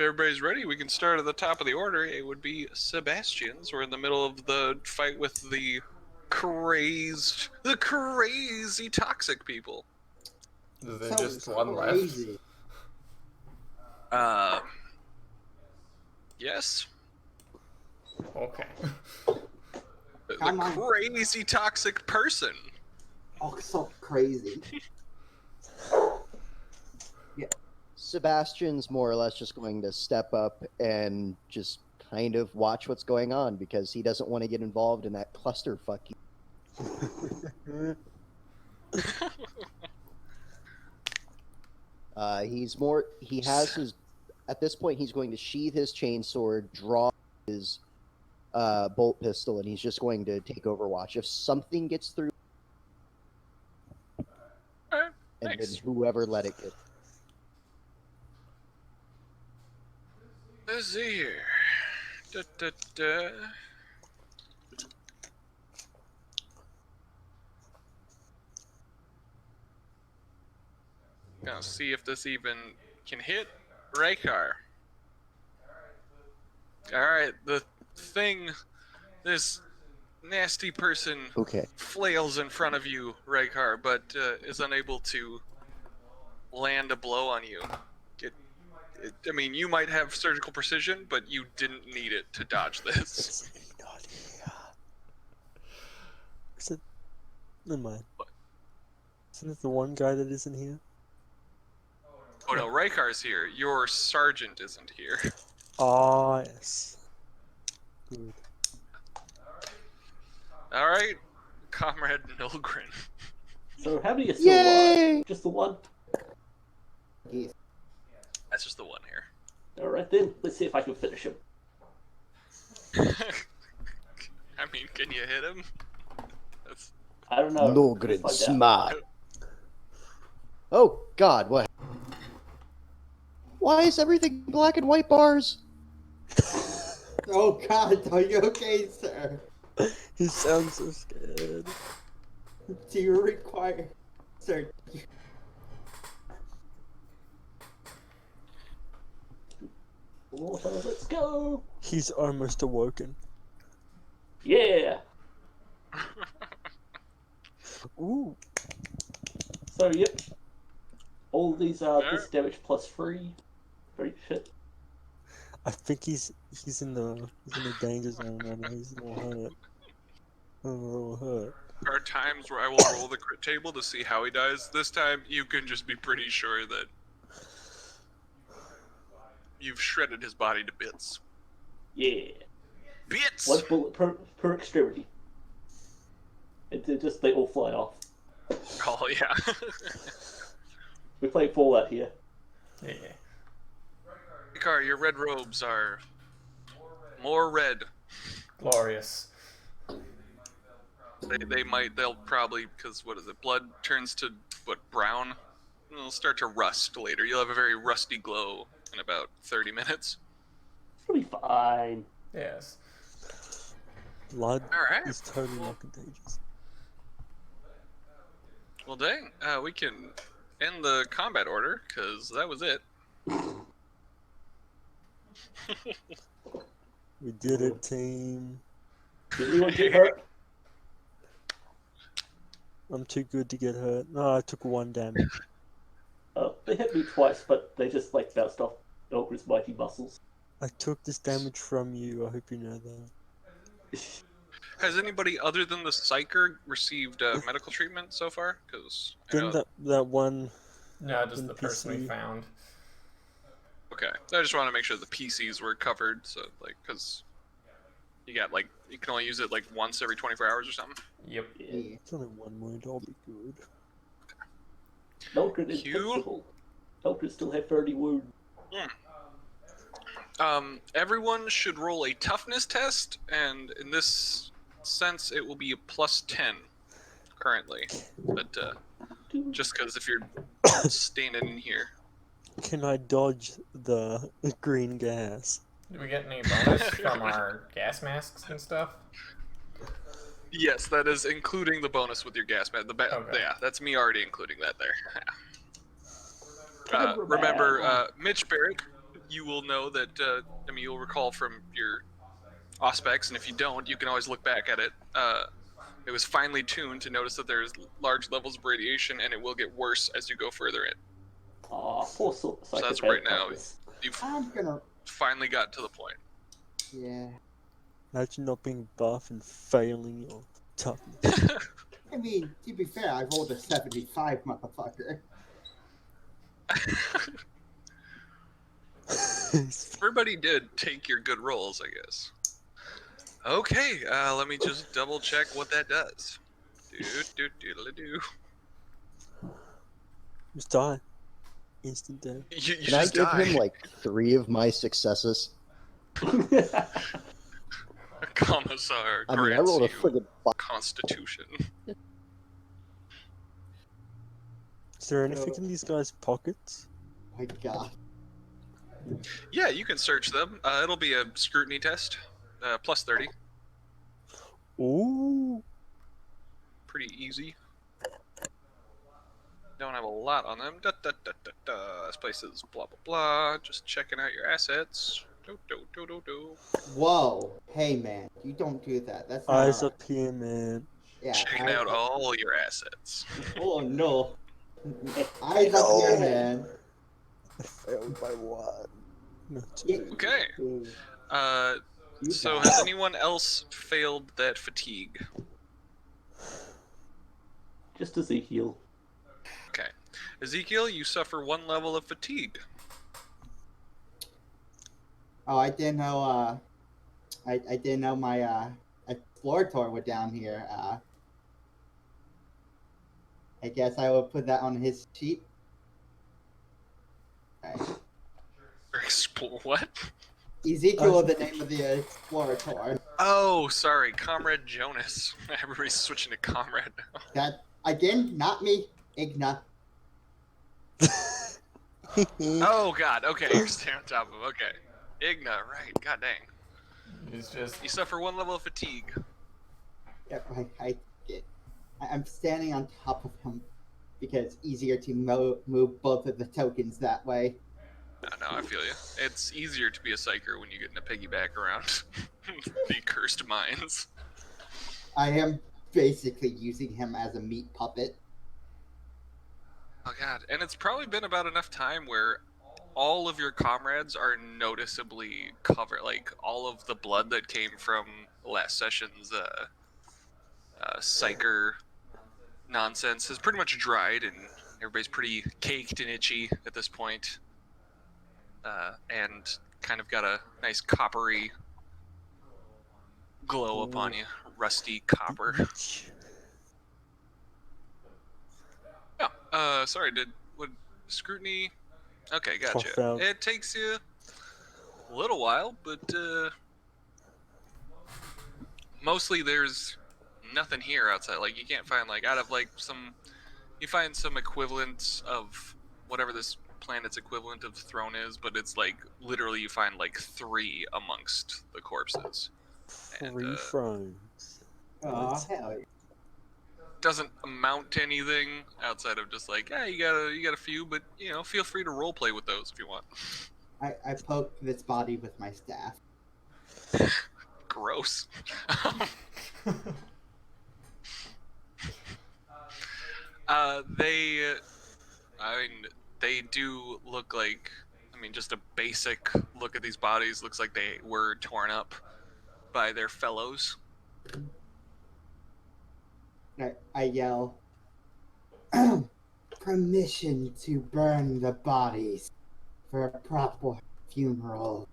everybody's ready, we can start at the top of the order. It would be Sebastian's. We're in the middle of the fight with the crazy toxic people. Is there just one left? Yes. Okay. The crazy toxic person. Oh, so crazy. Yeah. Sebastian's more or less just going to step up and just kind of watch what's going on because he doesn't want to get involved in that clusterfuck. He has his, at this point, he's going to sheath his chainsword, draw his bolt pistol, and he's just going to take Overwatch. If something gets through, Alright, and nice. then whoever let it get. Let's see here. Da, da, da. Gonna see if this even can hit Raykar. Alright, the thing, this nasty person flails in front of you, Raykar, but is unable to land a blow on you. I mean, you might have surgical precision, but you didn't need it to dodge this. Is it? Never mind. Isn't it the one guy that isn't here? Oh no, Raykar's here. Your sergeant isn't here. Ah, yes. Good. Alright, Comrade Nilgren. So how many are still alive? Just the one? Yes. That's just the one here. Alright then, let's see if I can finish him. I mean, can you hit him? That's... I don't know. Nilgren smart. Oh God, what? Why is everything black and white bars? Oh God, are you okay, sir? He sounds so scared. Do you require, sir? Water, let's go! He's almost awoken. Yeah! Ooh. So, yep. All these are this damage plus 3. Very fit. I think he's in the danger zone right now. He's a little hurt. There are times where I will roll the crit table to see how he dies. This time, you can just be pretty sure that you've shredded his body to bits. Yeah. Bits! One bullet per extremity. They all fly off. Oh, yeah. We play Fallout here. Yeah. Raykar, your red robes are more red. Glorious. They'll probably, because what is it, blood turns to, brown? It'll start to rust later. You'll have a very rusty glow in about 30 minutes. It'll be fine. Yes. Blood Alright. is totally not contagious. Well, dang. We can end the combat order, because that was it. We did it, team. Did anyone get hurt? I'm too good to get hurt. No, I took 1 damage. They hit me twice, but they just bounced off Nilgren's mighty muscles. I took this damage from you. I hope you know that. Has anybody other than the Psyker received medical treatment so far? Because Didn't that one? No, just the NPC. person we found. Okay, I just want to make sure the PCs were covered, so because you got you can only use it once every 24 hours or something. Yep. Yeah. It's only 1 wound. I'll be good. Nilgren is fixable. Nilgren still have 30 wounds. Everyone should roll a toughness test, and in this sense, it will be a +10 currently. But just because if you're standing in here. Can I dodge the green gas? Do we get any bonus from our gas masks and stuff? Yes, that is including the bonus with your gas mask. Okay. Yeah, that's me already including that there. Remember, Mitch Barrett, you will know that, I mean, you'll recall from your auspex, and if you don't, you can always look back at it. It was finely tuned to notice that there's large levels of radiation, and it will get worse as you go further in. Aw, poor So that's right now. You've I'm gonna. finally got to the point. Yeah. Imagine not being buff and failing your toughness. I mean, to be fair, I rolled a 75, motherfucker. Everybody did take your good rolls, I guess. Okay, let me just double check what that does. Do. Just die. Instant death. You Can I just give die. him like 3 of my successes? Commissar I mean, I grants rolled a you friggin' Constitution. Is there anything in these guys' pockets? My God. Yeah, you can search them. It'll be a scrutiny test. Plus 30. Ooh. Pretty easy. Don't have a lot on them. This place is blah blah blah. Just checking out your assets. Do. Whoa. Hey, man. You don't do that. That's not Eyes alright. up here, man. Yeah. Checking out all your assets. Oh, no. Eyes up here, man. I failed by one. Not Yeah. two. Okay. You So bad. has anyone else failed that fatigue? Just Ezekiel. Okay. Ezekiel, you suffer 1 level of fatigue. Oh, I didn't know. I didn't know my explorator was down here. I guess I will put that on his sheet. Okay. What? Ezekiel is the name of the explorator. Oh, sorry, Comrade Jonas. Everybody's switching to Comrade now. That again, not me. Igna. Oh God. Okay, you're staying on top of him. Okay. Igna, right? God dang. He's just. You suffer 1 level of fatigue. Yep, I'm standing on top of him because it's easier to move both of the tokens that way. No, I feel you. It's easier to be a psyker when you get in a piggyback around the cursed mines. I am basically using him as a meat puppet. Oh God, and it's probably been about enough time where all of your comrades are noticeably covered. Like all of the blood that came from last session's psyker nonsense has pretty much dried, and everybody's pretty caked and itchy at this point. And kind of got a nice coppery glow upon you, rusty copper. Yeah. Sorry. Would scrutiny? Okay, gotcha. Tough out. It takes you a little while, but mostly there's nothing here outside. Like you can't find out of you find some equivalent of whatever this planet's equivalent of the throne is, but it's literally you find 3 amongst the corpses. 3 thrones. Oh, hell yeah. Doesn't amount to anything outside of just you got a few, but feel free to roleplay with those if you want. I poked this body with my staff. Gross. They do look like, just a basic look at these bodies looks like they were torn up by their fellows. I yell, permission to burn the bodies for a proper funeral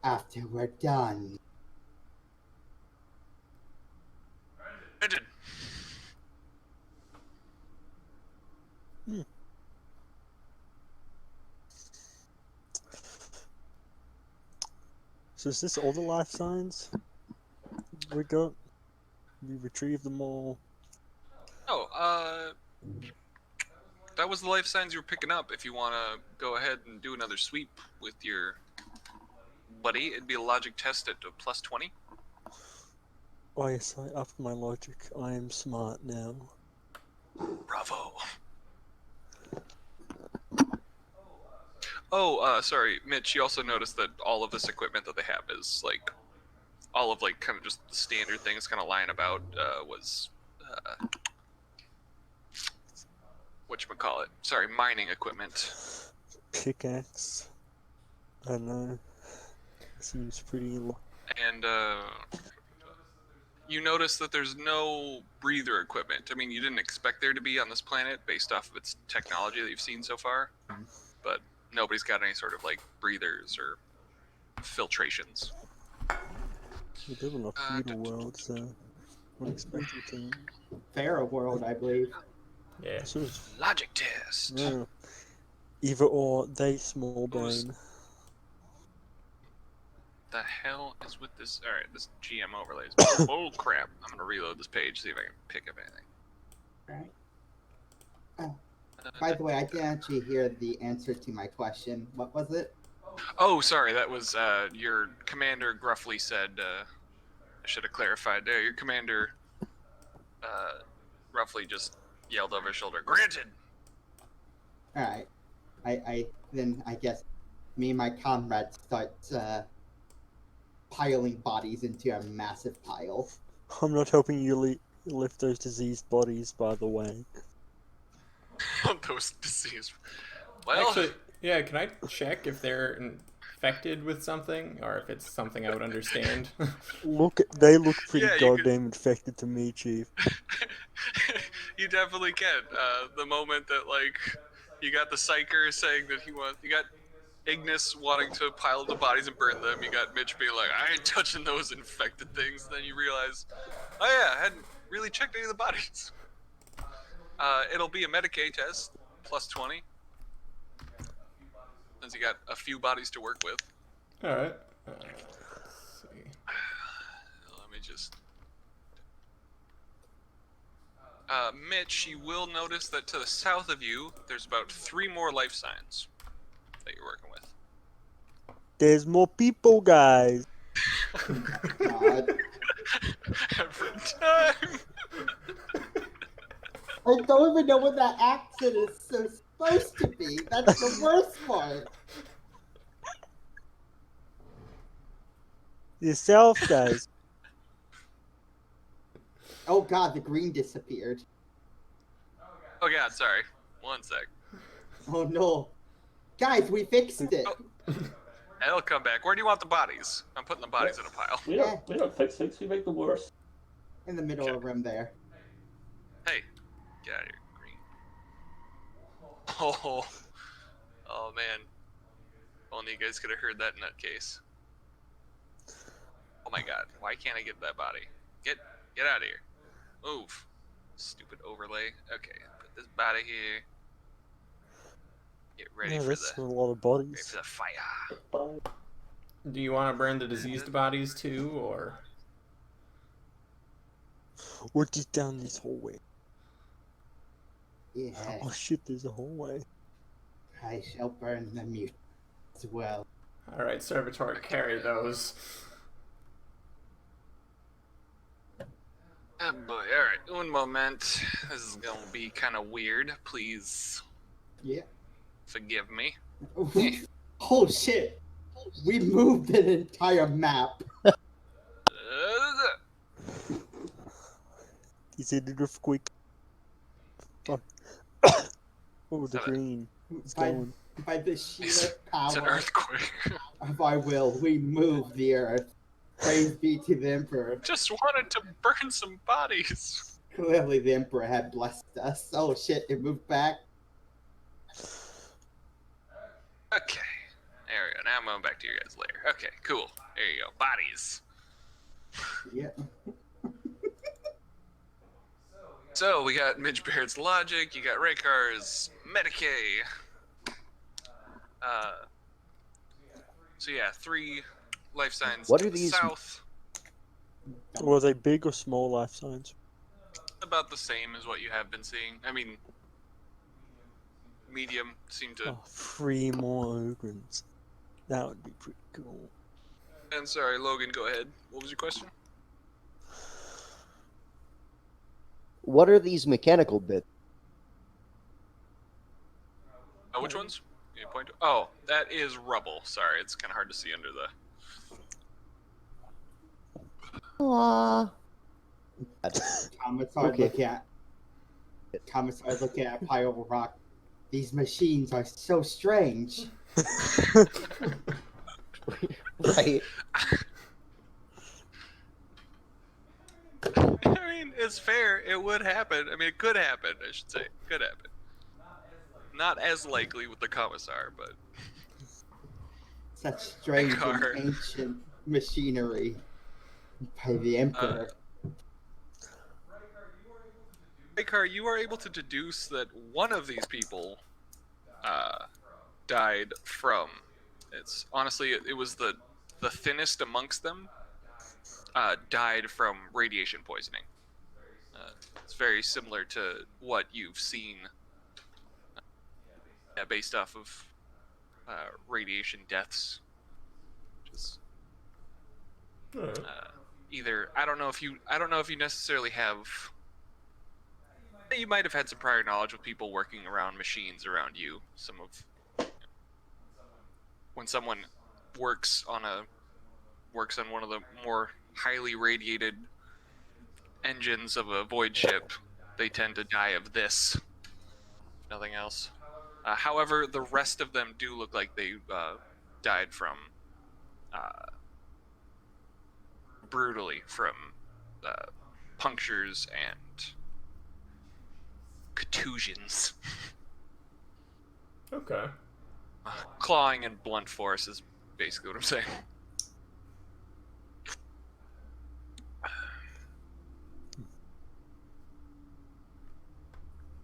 after we're done. So is this all the life signs we got? We retrieved them all. Oh, that was the life signs you were picking up. If you want to go ahead and do another sweep with your buddy, it'd be a logic test at a plus 20. Oh yes, I upped my logic. I am smart now. Bravo. Sorry, Mitch. You also noticed that all of this equipment that they have is like, all of like kind of just the standard things, kind of lying about. Was whatchamacallit? Sorry, mining equipment. Pickaxe. I know. Seems pretty. And you notice that there's no breather equipment. I mean, you didn't expect there to be on this planet based off of its technology that you've seen so far, but nobody's got any sort of like breathers or filtrations. We live in a feudal world, so I'm expecting to. Pharaoh world, I believe. Yeah. Sort of, Logic test. yeah. Either or, they small Who's- brain. The hell is with this? All right, this GM overlays. Oh crap! I'm gonna reload this page, see if I can pick up anything. Alright. By the way, I didn't actually hear the answer to my question. What was it? Oh, sorry, that was your commander gruffly said. I should have clarified there. Your commander roughly just yelled over his shoulder, "Granted." Alright. I guess me and my comrades start piling bodies into a massive pile. I'm not helping you lift those diseased bodies, by the way. Those disease. Well, Actually, yeah, can I check if they're infected with something, or if it's something I would understand? They look pretty Yeah, you goddamn infected to me, Chief. you definitely can. The moment that like you got the psyker saying that you got Ignis wanting to pile the bodies and burn them. You got Mitch being like, "I ain't touching those infected things." Then you realize, oh yeah, I hadn't really checked any of the bodies. It'll be a Medicaid test, plus 20, since you got a few bodies to work with. All right. Let's see. Let me just. Mitch, you will notice that to the south of you, there's about 3 more life signs that you're working with. There's more people, guys. God. Every time. I don't even know what that accent is supposed to be. That's the worst part. Yourself, guys. Oh god, the green disappeared. Oh god, sorry. One sec. Oh no. Guys, we fixed it. Oh. It'll come back. Where do you want the bodies? I'm putting the bodies in a pile. We don't fix things, we make them worse. In the middle of the room there. Hey, get out of here, green. Oh man. Only you guys could have heard that nutcase. Oh my god, why can't I get that body? Get out of here. Move. Stupid overlay. Okay, put this body here. Get ready Yeah, for that's the a lot of ready bodies. for the fire. Bye. Do you want to burn the diseased bodies too, or? We're just down this hallway. Yeah, Oh shit, there's a hallway. I shall burn the mute as well. All right, Servitor, carry those. Oh boy, alright, one moment. This is gonna be kind of weird. Please Yeah. forgive me. Oh shit! We moved an entire map. Is it an earthquake? Fuck. Oh, the Is that green. It's By, going. by the sheer It's an power earthquake. of our will, we moved the earth. Praise be to the Emperor. Just wanted to burn some bodies. Clearly the Emperor had blessed us. Oh shit, it moved back. Okay. There we go. Now I'm going back to your guys' lair. Okay, cool. There you go. Bodies. Yeah. So we got Midge Baird's Logic, you got Raycar's Medicaid. So yeah, 3 life signs What to are the these- south. Were they big or small life signs? About the same as what you have been seeing. I mean, medium seem to. Oh, 3 more ogrins. That would be pretty cool. And sorry, Logan, go ahead. What was your question? What are these mechanical bits? Which ones? You point to, oh, that is rubble. Sorry, it's kind of hard to see under the. Commissar looking at a pile of rock. These machines are so strange. Right. I mean, it's fair. It would happen. I mean, it could happen. I should say, could happen. Not as likely with the commissar, but Such strange and Car. ancient machinery by the Emperor. Raykar, you are able to deduce that one of these people died from. It's honestly, it was the thinnest amongst them. Died from radiation poisoning. It's very similar to what you've seen, based off of radiation deaths. Just either I don't know if you necessarily have. You might have had some prior knowledge with people working around machines around you. When someone works on one of the more highly radiated engines of a void ship, they tend to die of this. Nothing else. However, the rest of them do look like they died from brutally from punctures and contusions. Okay. Clawing and blunt force is basically what I'm saying.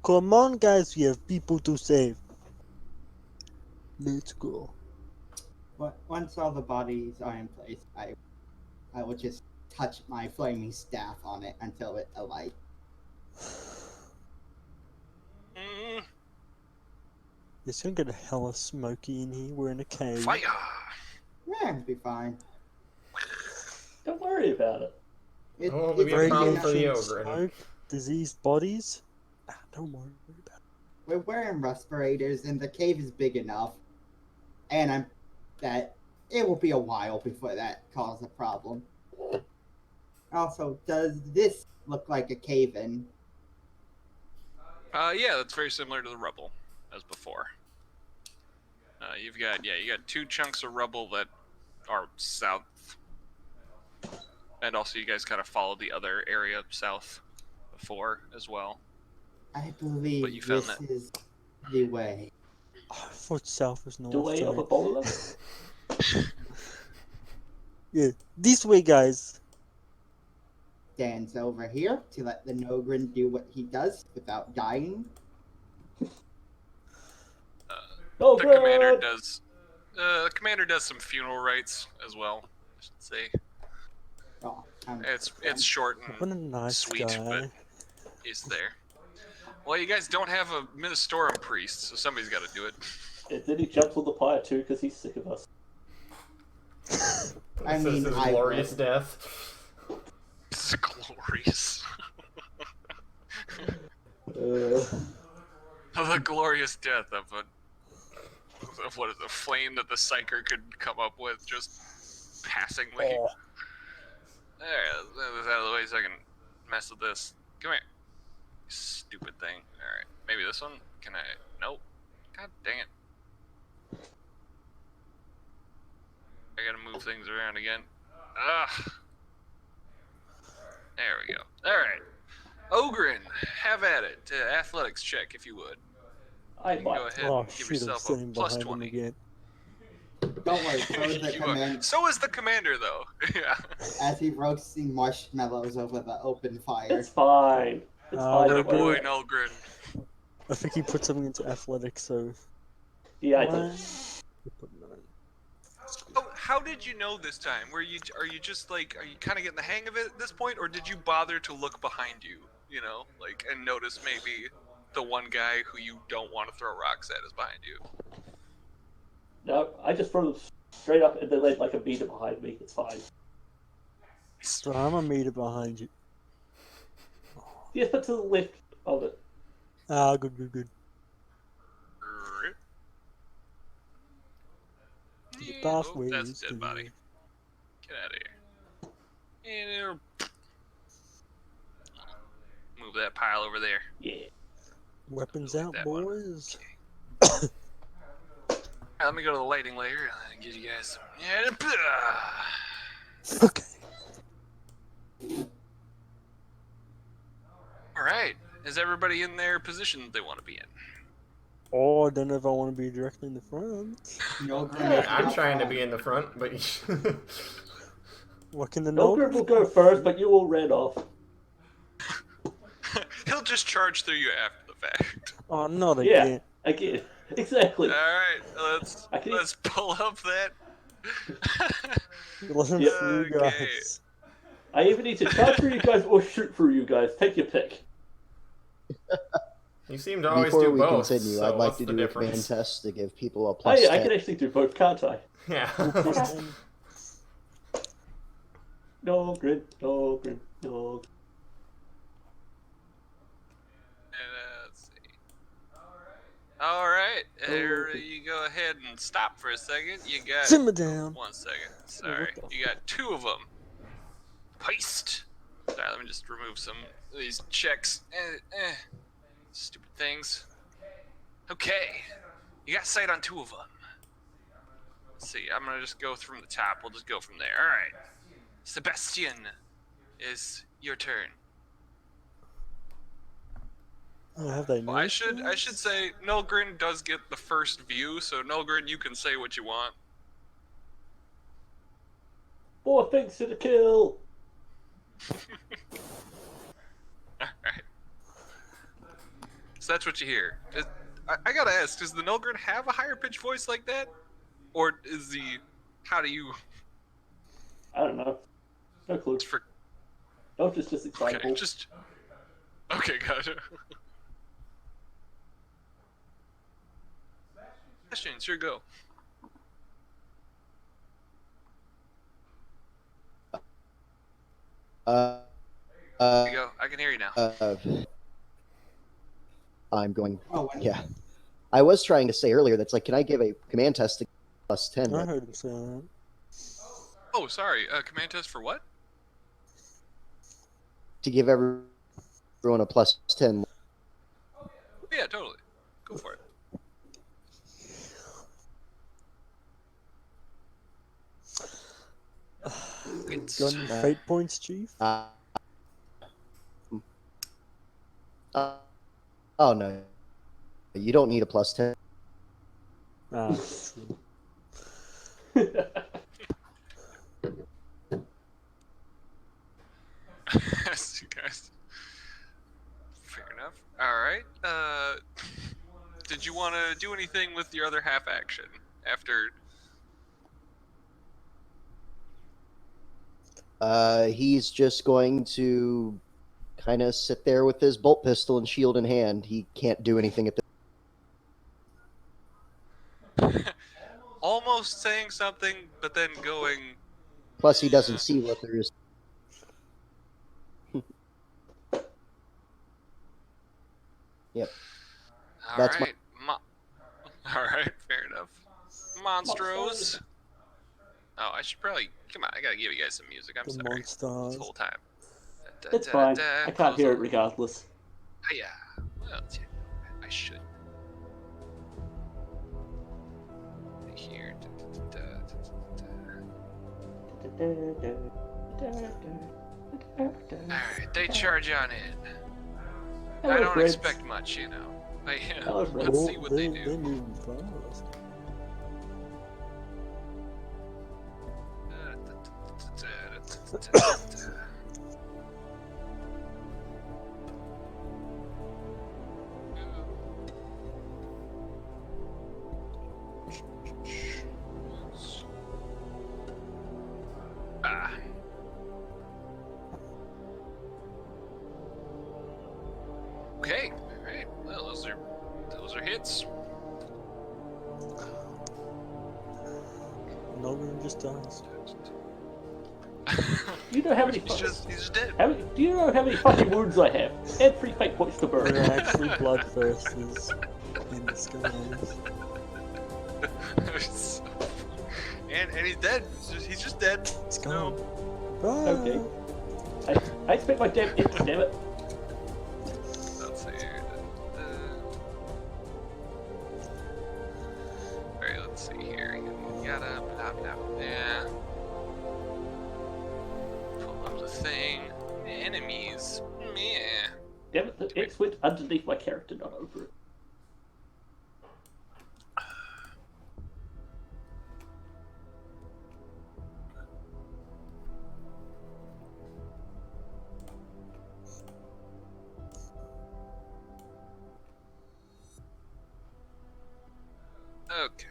Come on, guys, we have people to save. Let's go. Once all the bodies are in place, I will just touch my flaming staff on it until it alights. It's gonna get hella smoky in here. We're in a cave. Fire! Yeah, it'll be fine. Don't worry about it. Oh, it'll be a problem for the Radiation, ogre. smoke, diseased bodies. Don't worry about it. We're wearing respirators, and the cave is big enough, and that it will be a while before that causes a problem. Also, does this look like a cave-in? Yeah, that's very similar to the rubble as before. You got two chunks of rubble that are south, and also you guys kind of followed the other area south before as well. I But believe you found this that. is the way. Oh, I thought south was north. The way of sorry. a bowler? Yeah, this way, guys. Stands over here to let the Nogrin do what he does without dying. Oh, The commander does some funeral rites as well, I should say. Oh, It's short What a and nice sweet, guy. but he's there. Well, you guys don't have a Ministorum priest, so somebody's got to do it. And then he jumps on the pyre too because he's sick of us. I This is mean, his I glorious would. death. It's glorious. The glorious death of what is a flame that the psyker could come up with just passingly. Oh. There, that's out of the way so I can mess with this. Come here. You stupid thing. Alright, maybe this one? Can I? Nope. God dang it. I gotta move things around again. Ugh. There we go. Alright. Ogrin, have at it. Athletics check if you would. I You can go might. ahead Oh and give shit, I'm yourself a standing plus behind him 20. again. Don't worry, so is the You are. command So is the commander, though. Yeah. as he roasting marshmallows over the open fire. It's fine. It's fine. we're The boy good. Nulgrin. I think he put something into athletics, so. Yeah, I did. One. He put nine. Oh, how did you know this time? Are you just like, are you kind of getting the hang of it at this point, or did you bother to look behind you, you know, like, and notice maybe the one guy who you don't want to throw rocks at is behind you? No, I just throw them straight up and they led like a meter behind me. It's fine. So I'm a meter behind you. Yeah, to the left of it. Ah, good. The Oh, pathway that's is a dead body. Get out of here. And move that pile over there. Yeah. Weapons Look at out, that one. boys. Alright, let me go to the lighting layer and give you guys some. Okay. Alright, is everybody in their position that they want to be in? Oh, I don't know if I want to be directly in the front. No I grenade. mean, I'm trying to be in the front, but What can the Nogrin will go first, but you all ran off. He'll just charge through you after the fact. Oh, not Yeah, again. again. Exactly. Alright, I can- let's pull up that. Listen Yep. for you Okay. guys. I either need to charge through you guys or shoot through you guys. Take your pick. you seem to always Before do we both. continue, so I'd like what's to the do a difference? command test to give people a Oh plus yeah, I 10. can actually do both, can't I? Yeah. Nogrin, Nogrin, Nogrin. Let's see. Alright, there okay. you go ahead and stop for a second. You got. Simmer down. 1 second. Sorry. what the You got 2 of them. Heist. Sorry, let me just remove some of these checks. Stupid things. Okay. You got sight on 2 of them. Let's see, I'm gonna just go from the top. We'll just go from there. Alright. Sebastian, is your turn. Oh, have they Well, I noticed should us? say Nulgrin does get the first view, so Nulgrin, you can say what you want. 4 things to the kill. Alright. So that's what you hear. I gotta ask, does the Nulgrin have a higher pitched voice like that? Or is he... How do you... I don't know. No clue. For, No, just excitable. okay, just... Okay, gotcha. Questions, here go. Uh, There you go. I can hear you now. I'm going. Oh, and Yeah. I was trying to say earlier that's like, can I give a command test to plus 10? I but heard him say that. Oh, sorry. Command test for what? to give everyone a plus 10. Yeah, totally. Go for it. It's... Got any fate points, Chief? Oh no. You don't need a plus 10. Ah, true. Yes, you guys. Fair enough. Alright. Did you want to do anything with your other half action after... He's just going to kind of sit there with his bolt pistol and shield in hand. He can't do anything at the. Almost saying something, but then going... Plus, he doesn't see what there is. Yep. That's Alright. Alright, fair enough. Monstros. Oh, I should probably... Come on, I gotta give you guys some music. I'm The sorry. This monsters. whole time. It's fine. I can't hear it regardless. Ah, yeah. Well, I should. Here. Alright, they charge on in. I don't expect much, you know. Hello, Fred. Let's see what they They're do. moving fast. Ah. Okay, alright. Well, those are hits. Nogrin just dies. You know how many he's just dead. do you know how many fucking wounds I have? And 3 fate points to burn. They're actually bloodthirsters in disguise. and he's dead. He's just dead. It's No. gone. Okay. I expect my damn it, damn it. Let's see here. Alright, let's see here. You gotta blah blah. Yeah. Pull up the thing. Enemies. Meh. Damn it, the X went underneath my character, not over it. Okay.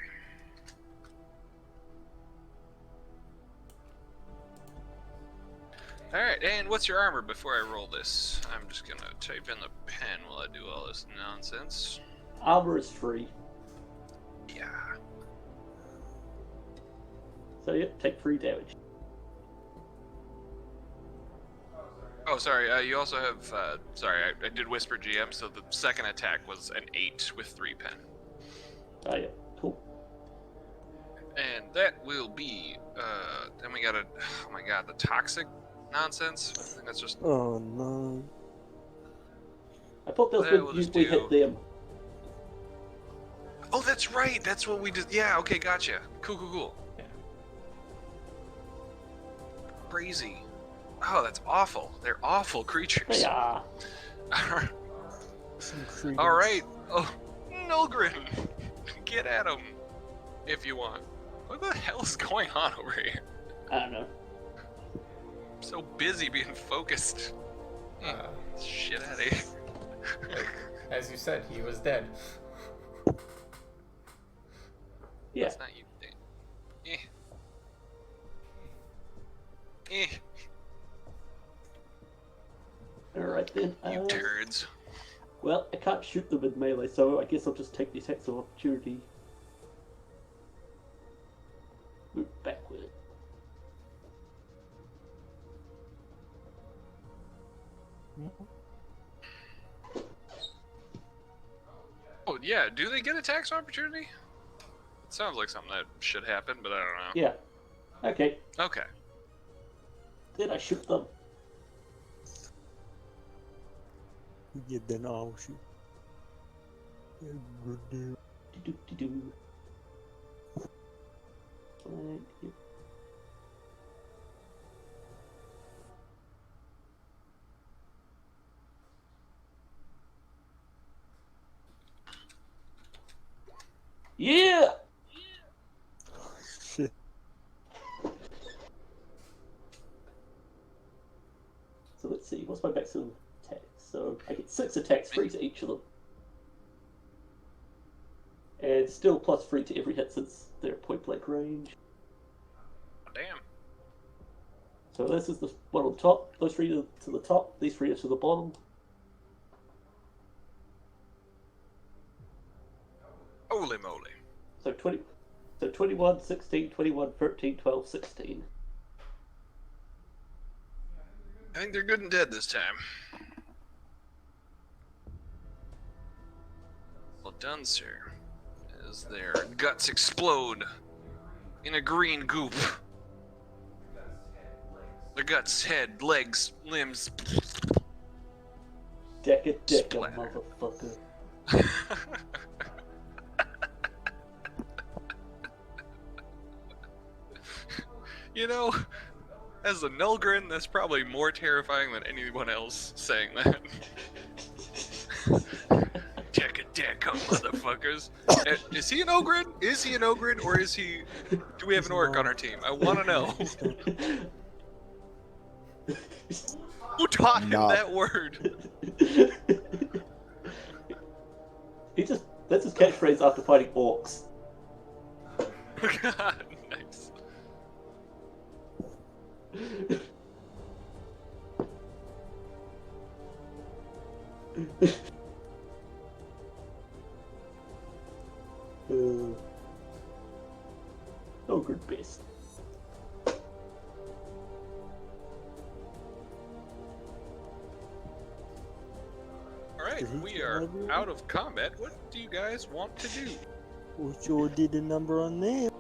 Alright, and what's your armor before I roll this? I'm just gonna type in the pen while I do all this nonsense. Armor is free. Yeah. So yep, take 3 damage. Oh, sorry, you also have, sorry, I did whisper GM, so the second attack was an 8 with 3 pen. Oh yeah, cool. And that will be, then we gotta, oh my god, the toxic nonsense? I think that's just, Oh no. I thought that was That will when just we do- hit them. oh, that's right, that's what we did, yeah, okay, gotcha. Cool. Yeah. Crazy. Oh, that's awful. They're awful creatures. They are. Some credence. Alright, oh, Nulgrin, get at him, if you want. What the hell is going on over here? I don't know. I'm so busy being focused. Shit out of here. As you said, he was dead. Yeah. That's not you. Eh. Alright then. You turds. Well, I can't shoot them with melee, so I guess I'll just take the attacks of opportunity. Move backward. Oh, yeah, do they get a tax opportunity? It sounds like something that should happen, but I don't know. Yeah. Okay. Okay. Then I shoot them. Yeah, then I'll shoot. Yeah, good deal. Do-do-do-do. Thank you. Yeah! Shit. So let's see, what's my maximum attack? So I get 6 attacks free to each of them. And still plus 3 to every hit since they're point blank range. Damn. So this is the one on top, those 3 to the top, these 3 are to the bottom. Holy moly. So 21, 16, 21, 13, 12, 16. I think they're good and dead this time. Well done, sir. As their guts explode in a green goop. Their guts, head, legs, limbs. Decka, Splatter. motherfucker. You know, as a Nulgrin, that's probably more terrifying than anyone else saying that. Deck up, motherfuckers. Is he an Ogrin? Is he an Ogrin, or is he... Do we have an orc on our team? I want to know. Who taught him Not. that word? That's his catchphrase after fighting orcs. God, nice. Oh, good best. Alright, we are out of combat. What do you guys want to do? We sure did a number on them.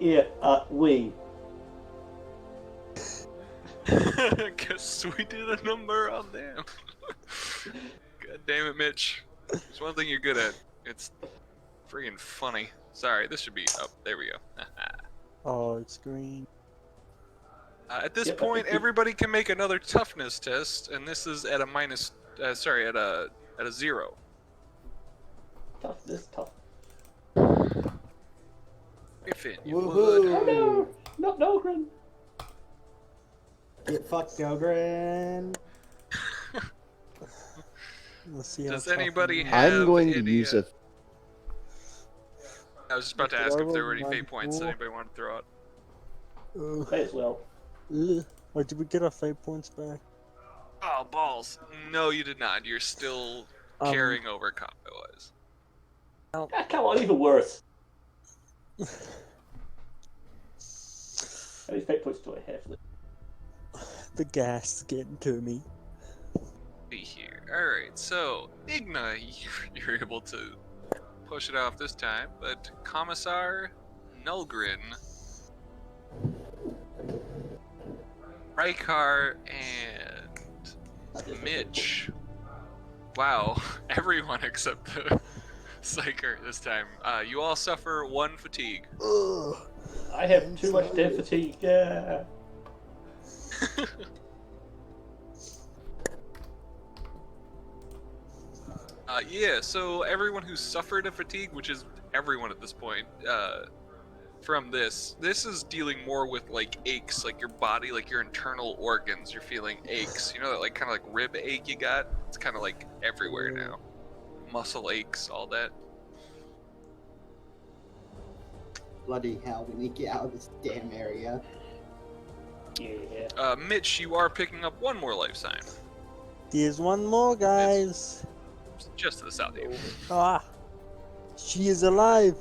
Yeah, we. Guess we did a number on them. God damn it, Mitch. There's one thing you're good at. It's friggin' funny. Sorry, this should be up. There we go. Oh, it's green. At this Yep, point, everybody can make another toughness test, and this is at a minus. Sorry, at a 0. Toughness, tough. Griffin, you Woohoo! would. Oh no! Not Nogren! Get fucked, Ogren. Let's see how Does tough anybody you are. have I'm going to any, use a. I was just about to ask if there were any fate points that anybody wanted to throw out. May as well. Or did we get our fate points back? Oh, balls. No, you did not. You're still carrying over combat-wise. Ah, come on, even worse. How many fate points do I have? The gas is getting to me. See here. Alright, so, Igna, you're able to push it off this time, but Commissar, Nulgrin, Rykar, and Mitch. Wow, everyone except the Psyker this time. You all suffer 1 fatigue. Ugh. I have too much dead fatigue. Yeah. Yeah, so everyone who suffered a fatigue, which is everyone at this point, from this is dealing more with like aches, like your body, like your internal organs. You're feeling aches. You know that like kind of like rib ache you got? It's kind of like everywhere now. Muscle aches, all that. Bloody hell, we need to get out of this damn area. Yeah. Mitch, you are picking up 1 more life sign. There's one more, guys. Just to the south of you. Ah, she is alive.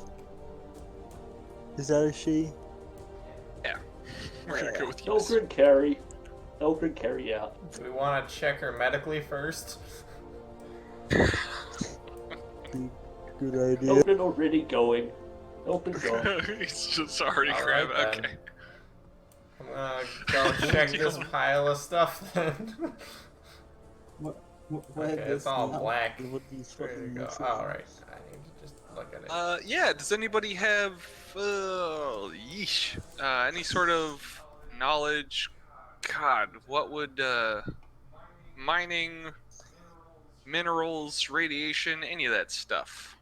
Is that a she? Yeah. We're gonna go with you. Nogren carry. Nogren carry out. Do we want to check her medically first? Good idea. Nogren already going. Nogren going. He's just already All grabbing. right, then. Okay. I'm gonna go check this pile of stuff then. What Okay, is it's all this? black. What these There you fucking go. missiles? Alright, I need to just look at it. Yeah, does anybody have, any sort of knowledge? God, what would, mining, minerals, radiation, any of that stuff?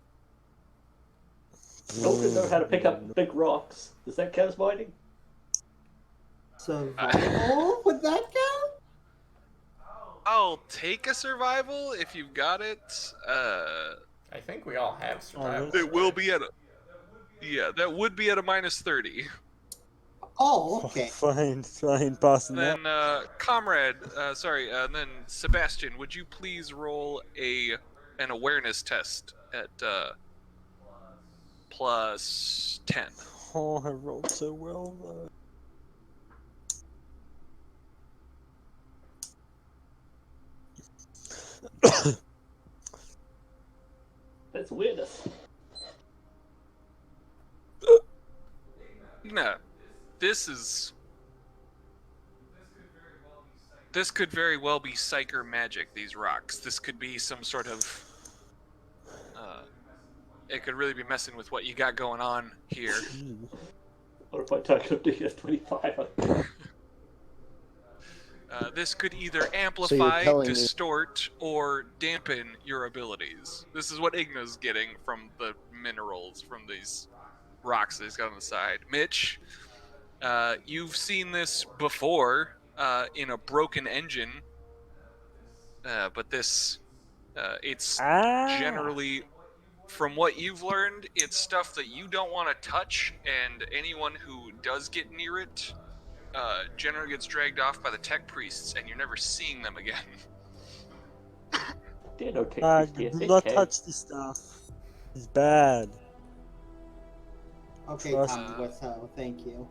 Nogren know how to pick up big rocks. Does that count as mining? Survival? Would that count? I'll take a survival if you've got it. I think we all have survival. It will be at a... Yeah, that would be at a minus 30. Oh, okay. Fine, passing that. Then, comrade, then Sebastian, would you please roll an awareness test at, plus 10? Oh, I rolled so well, though. That's weirdness. No, this could very well be psyker magic, these rocks. This could be some sort of, it could really be messing with what you got going on here. Or if I talk up to DS25. This could either amplify, telling me- distort, or dampen your abilities. This is what Igna's getting from the minerals, from these rocks that he's got on the side. Mitch, you've seen this before in a broken engine, but this, it's generally, from what you've learned, it's stuff that you don't want to touch, and anyone who does get near it generally gets dragged off by the tech priests, and you're never seeing them again. They're no tech Do priests, not they touch this stuff. It's bad. Okay, Trust Tommy, what's up? Thank you.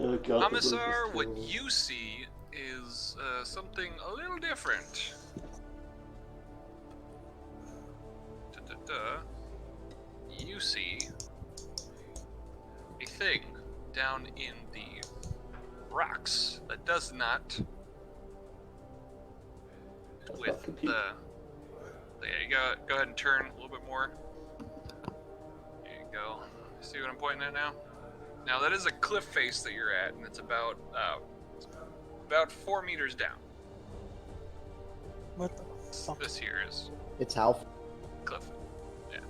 Oh, God, Commissar, what you see is something a little different. thing down in the rocks that does not with the there you go. Go ahead and turn a little bit more. There you go. See what I'm pointing at now? Now that is a cliff face that you're at, and it's about 4 meters down. What the fuck? This here is It's how. cliff. Yeah.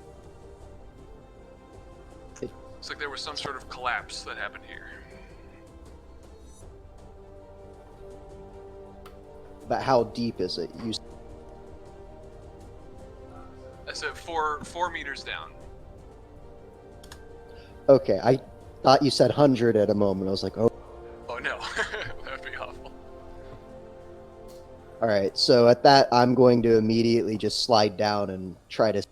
Looks like there was some sort of collapse that happened here. But how deep is it? You. I said 4 meters down. Okay, I thought you said 100 at a moment. I was like, oh. Oh no, that'd be awful. All right, so at that, I'm going to immediately just slide down and try to.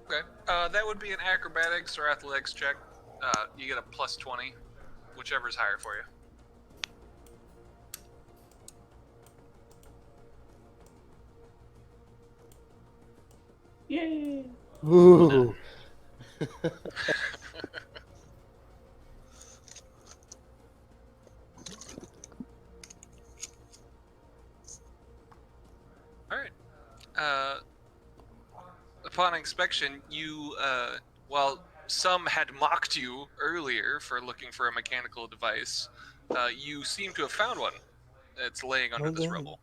Okay, that would be an acrobatics or athletics check. You get a +20, whichever's higher for you. Yay! Ooh. All right. Upon inspection, you, while some had mocked you earlier for looking for a mechanical device, you seem to have found one. It's laying under this Okay. rubble.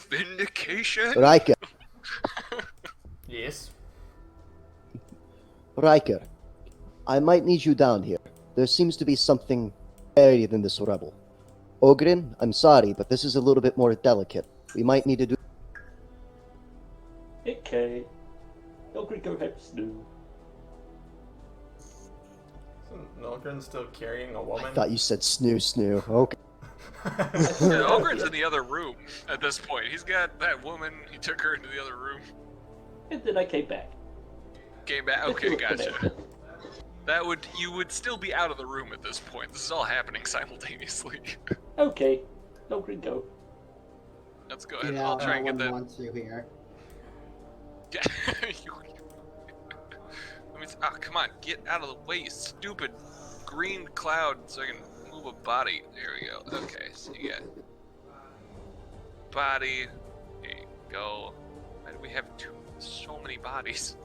Vindication. Riker, Yes. Riker, I might need you down here. There seems to be something buried in this rubble. Ogrin, I'm sorry, but this is a little bit more delicate. We might need to do. Okay. Ogrin go have snoo. Isn't Nilgrin still carrying a I woman? thought you said snoo. Okay. Yeah, Ogren's in the other room at this point. He's got that woman. He took her into the other room. And then I came back. Came back. Let's Okay, do it for gotcha. You would still be out of the room at this point. This is all happening simultaneously. Okay. Ogrin go. Let's go ahead. Yeah, I'll try and no get one that. wants you here. Yeah. Let me. Oh, come on! Get out of the way, you stupid green cloud, so I can move a body. There we go. Okay, so you got body. There you go. Why do we have so many bodies?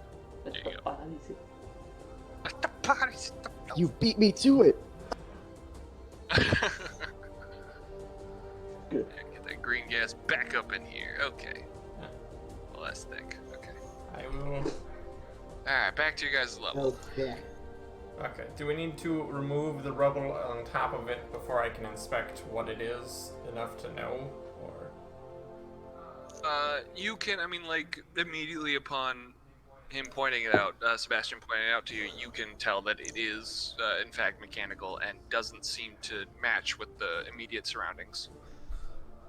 Let There the you go. bodies in. Let the bodies. You beat me to it. Good. Get that green gas back up in here. Okay. Well, that's thick. Okay. I will. Alright, back to your guys' level. Okay. Okay. Do we need to remove the rubble on top of it before I can inspect what it is enough to know? Or You can, like, immediately upon him pointing it out, Sebastian pointing it out to you, you can tell that it is, in fact, mechanical and doesn't seem to match with the immediate surroundings.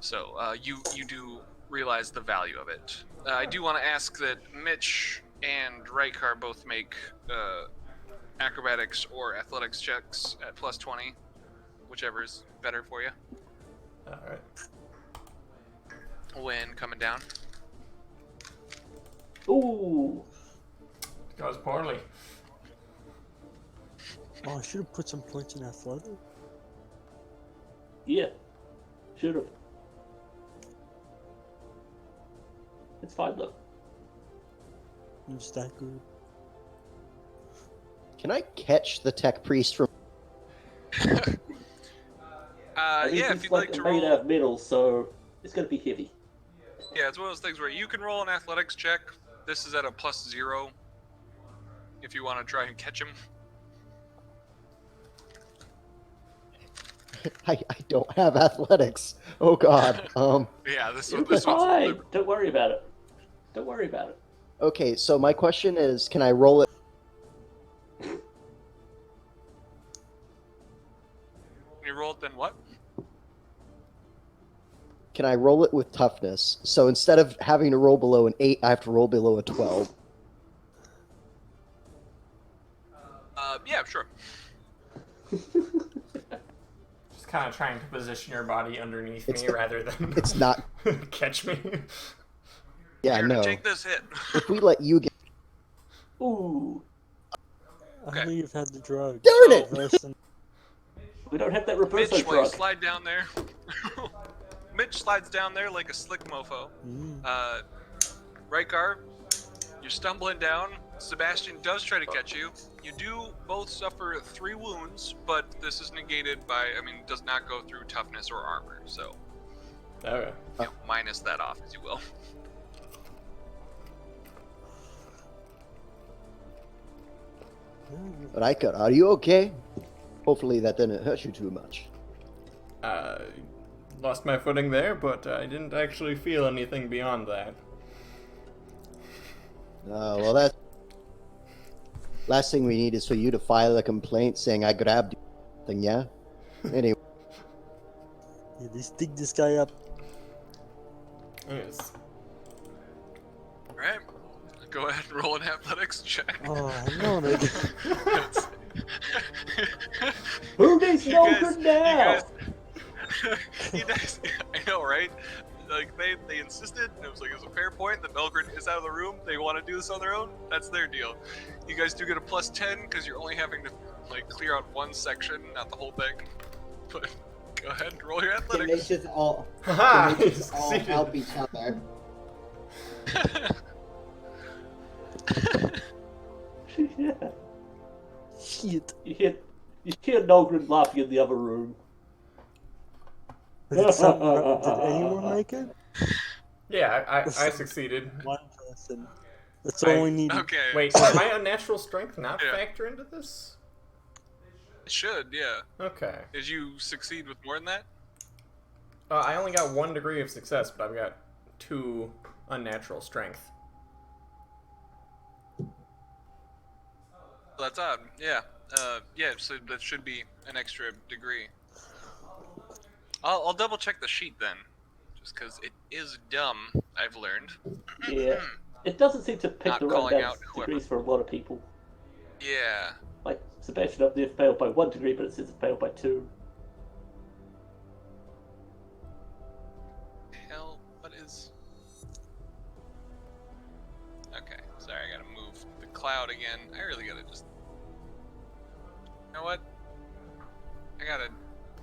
So, you do realize the value of it. I do want to ask that Mitch and Rykar both make acrobatics or athletics checks at +20, whichever is better for you all right. when coming down. Ooh. It goes poorly. Oh, I should have put some points in athletic. Yeah. Should've. It's fine though. I'm just that good. Can I catch the tech priest from? I mean, Yeah, if it's you'd like like to made roll. out of metal, so it's gonna be heavy. Yeah, it's one of those things where you can roll an athletics check. This is at a +0 if you want to try and catch him. I don't have athletics. Oh God. Yeah, this You'll one. be This one's. fine. Don't worry about it. Don't worry about it. Okay, so my question is, can I roll it? You rolled then what? Can I roll it with toughness? So instead of having to roll below an 8, I have to roll below a 12. Yeah, sure. Just kind of trying to position your body underneath It's me the- rather than It's not. catch me. Yeah, Here, no. take this hit. If we let you get, Ooh. Okay. I know you've had the drug. Darn it! Person. We don't have that reverso Mitch, while you drug. slide down there, Mitch slides down there like a slick mofo. Rykar, you're stumbling down. Sebastian does try to catch you. You do both suffer 3 wounds, but this is negated by, does not go through toughness or armor, so Okay. minus that off, as you will. Rykar, are you okay? Hopefully that didn't hurt you too much. Lost my footing there, but I didn't actually feel anything beyond that. Well, that last thing we need is for you to file a complaint saying I grabbed you. Thing, yeah. Anyway, Yeah, just dig this guy up. Yes. Alright, go ahead and roll an athletics check. Oh no, they Who needs You Nogren guys- now? you guys, I know, right? Like, they insisted, and it was a fair point that Melgren is out of the room. They want to do this on their own. That's their deal. You guys do get a plus 10 because you're only having to, clear out one section, not the whole thing. But go ahead and roll your Can they athletics. just all, Haha! can they just I all succeeded. help each other? Yeah. shit. You hear Nogren laughing in the other room. Did anyone make it? Yeah, I succeeded. One person. That's all we need. Okay. Wait, does my unnatural strength not Yeah. factor into this? It should, yeah. Okay. Did you succeed with more than that? I only got 1 degree of success, but I've got 2 unnatural strength. That's odd. Yeah. Yeah, so that should be an extra degree. I'll double check the sheet then. Just because it is dumb, I've learned. Yeah. It doesn't seem to pick Not the right calling amount out of whoever. degrees for a lot of people. Yeah. Like, Sebastian up there failed by 1 degree, but it says it failed by 2. Hell, what is... Okay, sorry, I gotta move the cloud again. I really gotta just... You know what? I gotta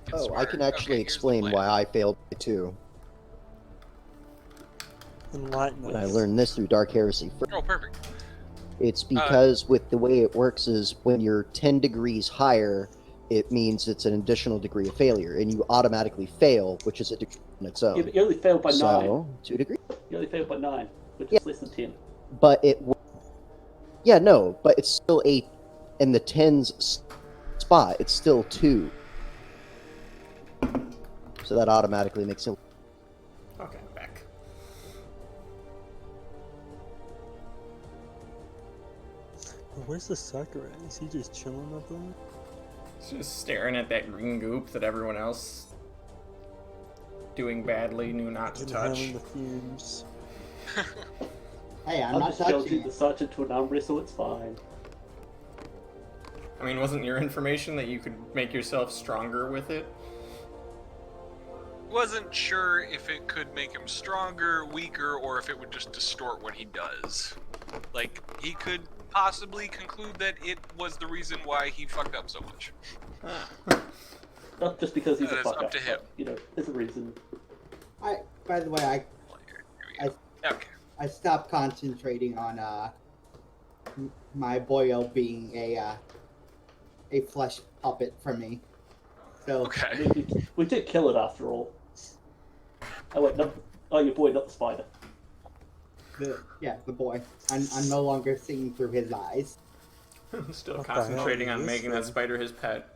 get oh, I smarter. can actually Okay, here's the explain plan. why I failed too. Enlighten When I us. learned this through Dark Heresy. Oh, perfect. It's because with the way it works is when you're 10 degrees higher, it means it's an additional degree of failure, and you automatically fail, which is a degree on its Yeah, own. but you only failed by 9. So, 2 degrees. You only failed by 9, which Yeah. is less than 10. But it... Yeah, no, but it's still 8 in the 10's spot. It's still 2. So that automatically makes it... Okay, I'm back. Where's the sucker at? Is he just chilling up there? Just staring at that green goop that everyone else doing badly knew not to touch. Inhaling the fumes. Hey, I'm I'll not just touching guilty the it. sergeant to an arm wrestle, it's fine. I mean, wasn't your information that you could make yourself stronger with it? Wasn't sure if it could make him stronger, weaker, or if it would just distort what he does. Like, he could possibly conclude that it was the reason why he fucked up so much. Not just because he's That a is fuck up up, to him. but, there's a reason. By the way, Here we go. Okay. I stopped concentrating on my boyo being a flesh puppet for me. So I Okay. mean, we did kill it after all. Oh wait, no, oh your boy, not the spider. the boy. I'm no longer seeing through his eyes. Still What the concentrating hell on is making this that spider his pet.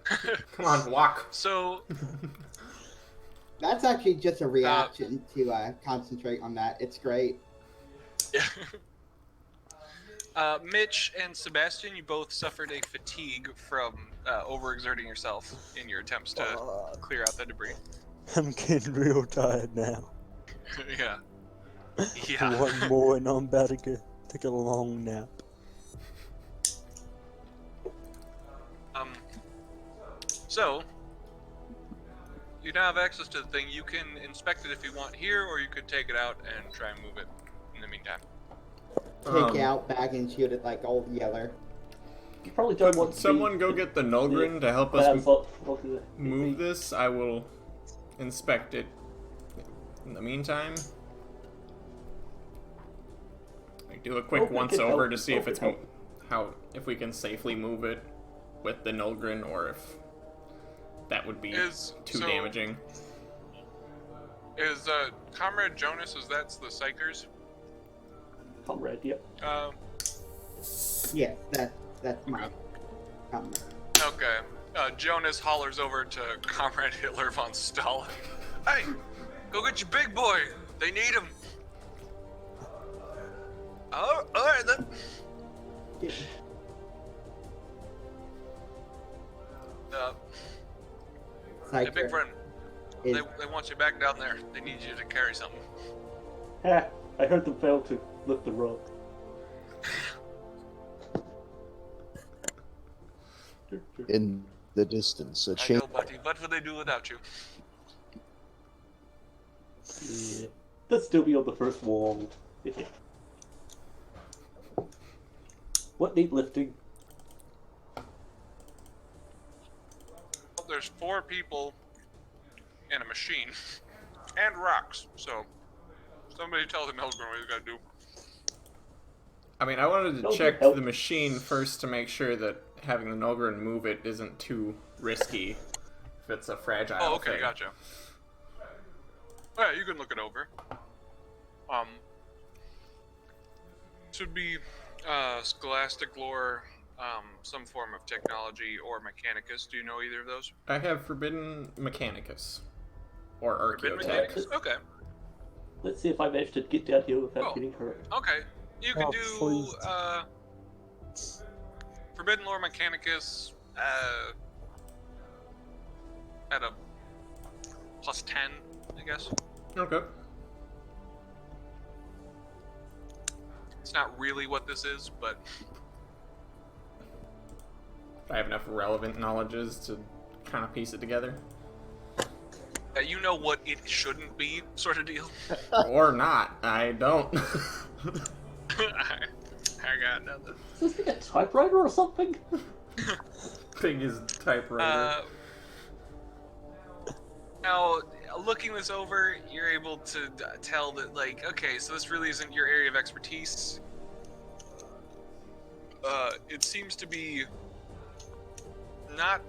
Come on, walk. So, That's actually just a reaction to concentrate on that. It's great. Mitch and Sebastian, you both suffered a fatigue from overexerting yourself in your attempts to clear out the debris. I'm getting real tired now. Yeah. Yeah. One more and I'm about to go take a long nap. So, you now have access to the thing. You can inspect it if you want here, or you could take it out and try and move it in the meantime. take out back and shoot it like old Yeller. You probably don't want Could to someone go get the Nulgrin to help us move this? I will inspect it. In the meantime, I do a quick once over to see if it's if we can safely move it with the Nulgrin, or if that would be too damaging. Is Comrade Jonas? That's the Psychers? Comrade, yep. Yeah, that's my comrade. Okay. Jonas hollers over to Comrade Hitler von Stalin. Hey, go get your big boy. They need him. Oh, all right then. Yeah. Hey, big friend. They want you back down there. They need you to carry something. Ha! I heard them fail to lift the rope. In the distance, a I chain. know, buddy. What would they do without you? Yeah. Let's still be on the first wall. What need lifting? Well, there's 4 people and a machine and rocks. So somebody tell the Milgram what he's got to do. I mean, I wanted to check the machine first to make sure that having the Nulgrin move it isn't too risky if it's a fragile Oh, okay, thing. gotcha. Alright, you can look it over. Should be scholastic lore, some form of technology, or mechanicus. Do you know either of those? I have Forbidden Mechanicus. Or Forbidden Archaeotech. mechanicus? Okay. Let's see if I manage to get down here without getting hurt. Okay. You can Oh, do please. Forbidden Lore Mechanicus at a +10, I guess. Okay. It's not really what this is, but I have enough relevant knowledges to kind of piece it together. you know what it shouldn't be, sort of deal. Or not. I don't. I got nothing. Is this thing a typewriter or something? Thing is typewriter. Now, looking this over, you're able to tell that, like, okay, so this really isn't your area of expertise. It seems to be not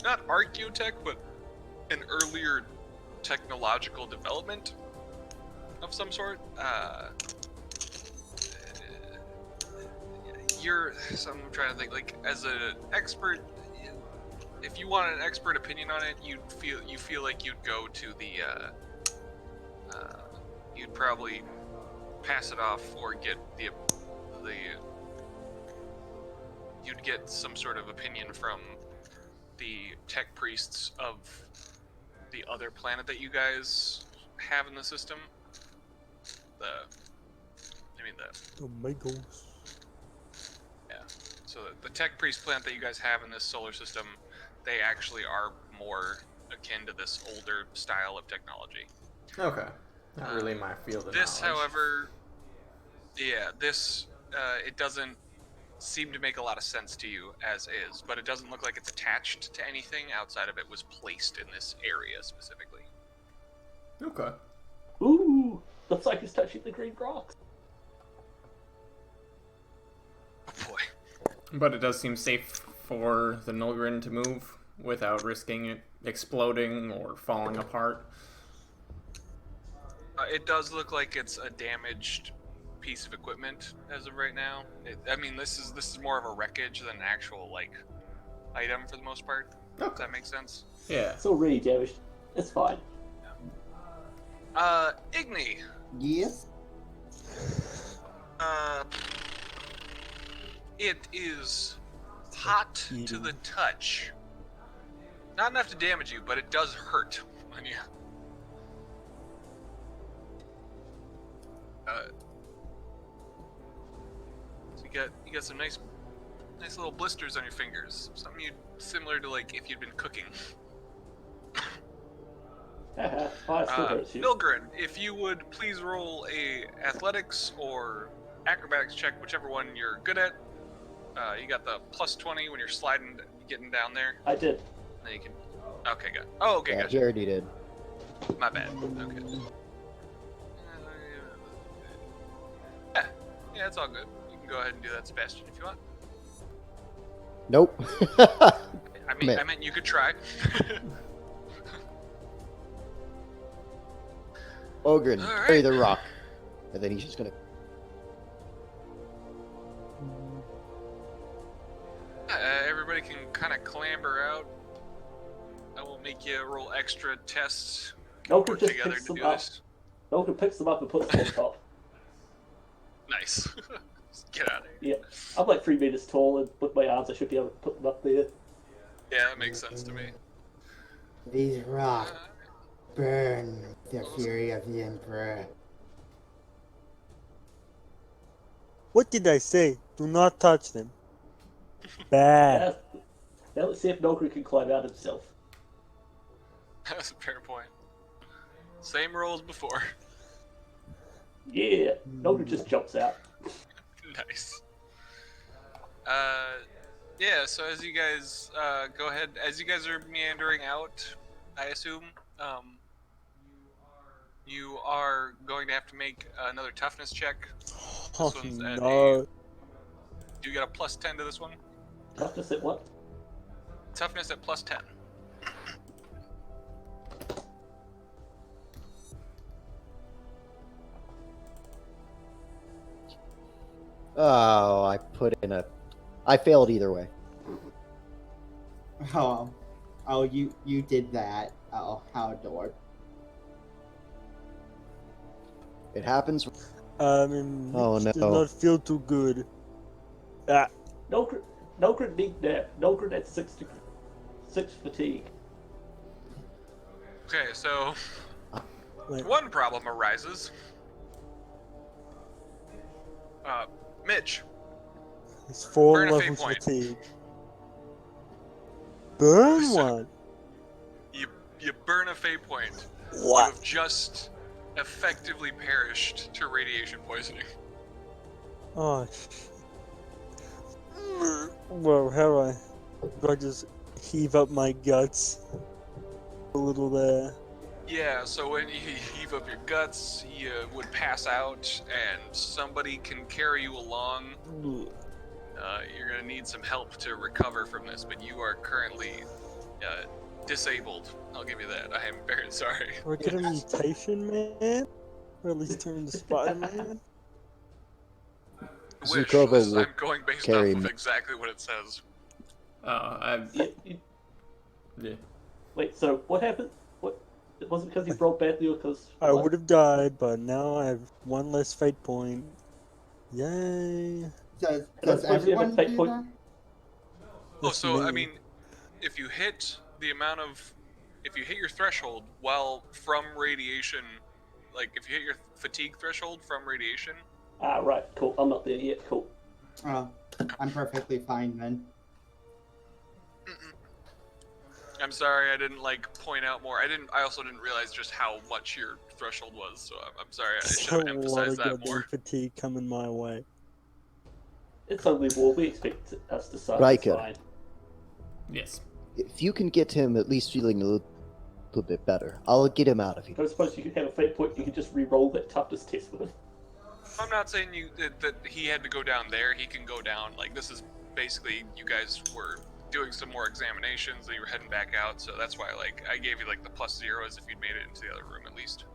archaeotech, but an earlier technological development of some sort. So I'm trying to think, like, as an expert, if you want an expert opinion on it, you feel like you'd go to the you'd probably pass it off or get you'd get some sort of opinion from the tech priests of the other planet that you guys have in the system. Oh my gosh. So the tech priest planet that you guys have in this solar system, they actually are more akin to this older style of technology. Okay. Not really my field of This, knowledge. however, it doesn't seem to make a lot of sense to you as is, but it doesn't look like it's attached to anything outside of it was placed in this area specifically. Okay. Ooh! Looks like it's touching the green rocks. Oh boy. But it does seem safe for the Nulgrin to move without risking it exploding or falling apart. It does look like it's a damaged piece of equipment as of right now. This is more of a wreckage than an actual, like, item for the most part. Okay. Does that make sense? Yeah. It's already damaged. It's fine. Igni. Yes. It is hot to the touch. Not enough to damage you, but it does hurt when you. So you got some nice little blisters on your fingers. Something similar to, like, if you'd been cooking. I still hurts you. Milgren, if you would please roll a athletics or acrobatics check, whichever one you're good at. You got the +20 when you're sliding, getting down there. I did. Then you can. Okay, good. Oh, okay, Yeah, gotcha. he already did. My bad. Okay. Yeah, it's all good. You can go ahead and do that, Sebastian, if you want. Nope. I meant you could try. Ogren, All carry right. the rock. And then he's just gonna... Everybody can kind of clamber out. I will make you roll extra tests. Nolgren Work just together picks to them do up. this. Nolgren picks them up and puts them on top. Nice. Just get out of here. Yeah, I'm like 3 meters tall, and with my arms I should be able to put them up there. Yeah, that makes sense to me. These rocks burn with the fury of the Emperor. What did I say? Do not touch them. Bad. Now let's see if Nolgren can climb out himself. That's a fair point. Same roll as before. Yeah, Nolgren just jumps out. Nice. Yeah, so as you guys go ahead, as you guys are meandering out, I assume, you are going to have to make another toughness check. Oh This one's at no. Do you get a +10 to this one? Toughness at what? Toughness at +10. Oh, I put in a... I failed either way. Oh, you did that. Oh, how adorable. It happens... Oh no. does not feel too good. Ah, Nolgren need nap. Nolgren at 6 fatigue. Okay, so wait. one problem arises. Mitch, It's 4 Burn a fate levels point. fatigue. Burn So- one. you burn a fate point. What? You have just effectively perished to radiation poisoning. Oh. Well, how do I just heave up my guts a little there? Yeah, so when you heave up your guts, you would pass out, and somebody can carry you along. You're gonna need some help to recover from this, but you are currently disabled. I'll give you that. I am very sorry. Or get a mutation, man? Or at least turn into Spider-Man? Wish, Zucova will I'm going based off carry of me. exactly what it says. Yeah. Wait, so what happened? What? It wasn't because he broke badly or because... I would have died, but now I have 1 less fate point. Yay. Does suppose you have a everyone fate do point? that? Oh, That's so I me. mean, if you hit your threshold while from radiation, like if you hit your fatigue threshold from radiation, Ah, right, cool. I'm not there yet, cool. Oh, I'm perfectly fine then. I'm sorry I didn't point out more. I also didn't realize just how much your threshold was, so I'm sorry. I should have a lot emphasized of that goddamn more. fatigue coming my way. It's only war. We expect us to sign. Riker. Fine. Yes. If you can get him at least feeling a little bit better, I'll get him out of here. I suppose you could have a fate point. You could just re-roll that toughness test with him. I'm not saying that he had to go down there. He can go down. Like, this is basically, you guys were doing some more examinations and you were heading back out, so that's why I gave you the +0 as if you'd made it into the other room at least.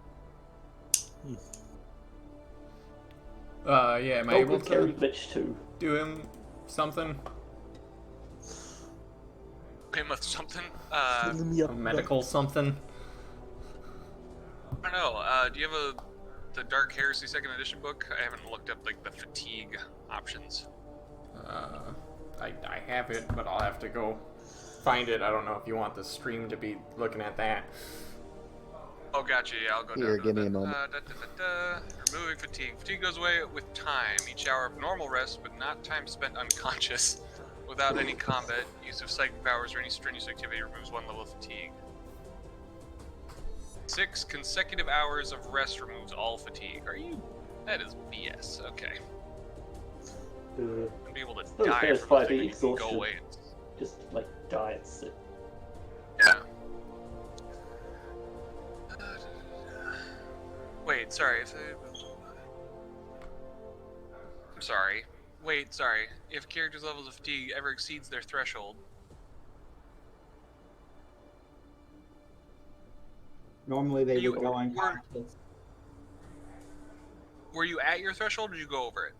Yeah, am I able Nolgren carry to Mitch too. do him something? Him with something. Filling me A up, medical something? I don't know. Do you have the Dark Heresy 2nd edition book? I haven't looked up the fatigue options. I have it, but I'll have to go find it. I don't know if you want the stream to be looking at that. Oh, gotcha. Yeah, I'll go Here, down to give me that. a moment. Removing fatigue. Fatigue goes away with time. Each hour of normal rest, but not time spent unconscious. Without any combat, use of psychic powers or any strenuous activity removes 1 level of fatigue. 6 consecutive hours of rest removes all fatigue. Are you? That is BS. Okay. I'll be able to die from the thing when you can go away. Just like die and sit. Yeah. Wait, sorry. I'm sorry. Wait, sorry. If characters' levels of fatigue ever exceeds their threshold. Normally they would go unconscious. Were you at your threshold, or did you go over it?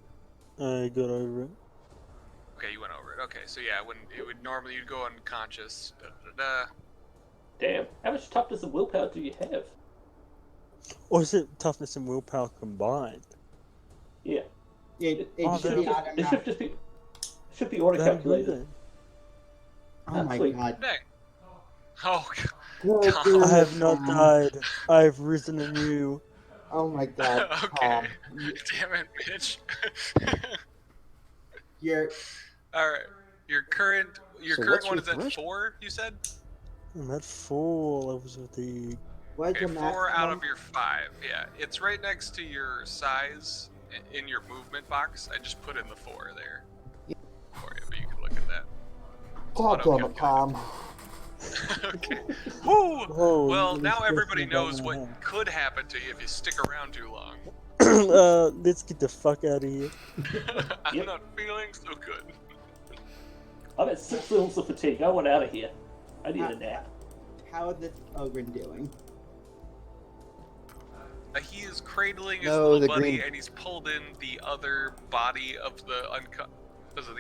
I got over it. Okay, you went over it. Okay, so yeah, when it would normally you'd go unconscious. Damn, how much toughness and willpower do you have? Or is it toughness and willpower combined? Yeah. It should be auto-calculated. Oh my god. Dang. Oh, I have not died. I have risen anew. Oh my god. Okay. Damn it, bitch. Alright. Your current one is at 4, you said? I'm at 4 levels of fatigue. Okay, 4 out of your 5. Yeah, it's right next to your size in your movement box. I just put in the 4 there for you, but you can look at that. God damn it, Tom. Okay. Woo! Whoa, well, now everybody knows what could happen to you if you stick around too long. Let's get the fuck out of here. I'm not feeling so good. I'm at 6 levels of fatigue. I want out of here. I need a nap. How is this Ogren doing? He is cradling his little buddy, and he's pulled in the other body of the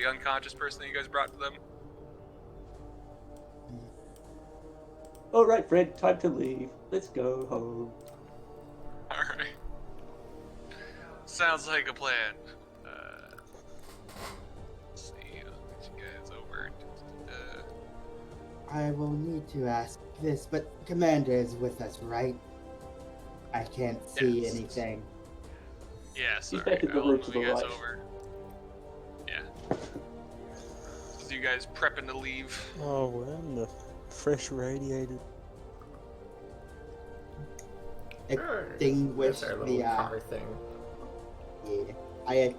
unconscious person that you guys brought to them. Alright, Fred, time to leave. Let's go home. Alright. Sounds like a plan. Let's see, I'll get you guys over. I will need to ask this, but Commander is with us, right? I can't see anything. Yeah, sorry. He's back in the room to the right. Over. Yeah. So you guys prepping to leave? Oh, we're in the fresh radiated. Extinguish the car thing. Yeah, I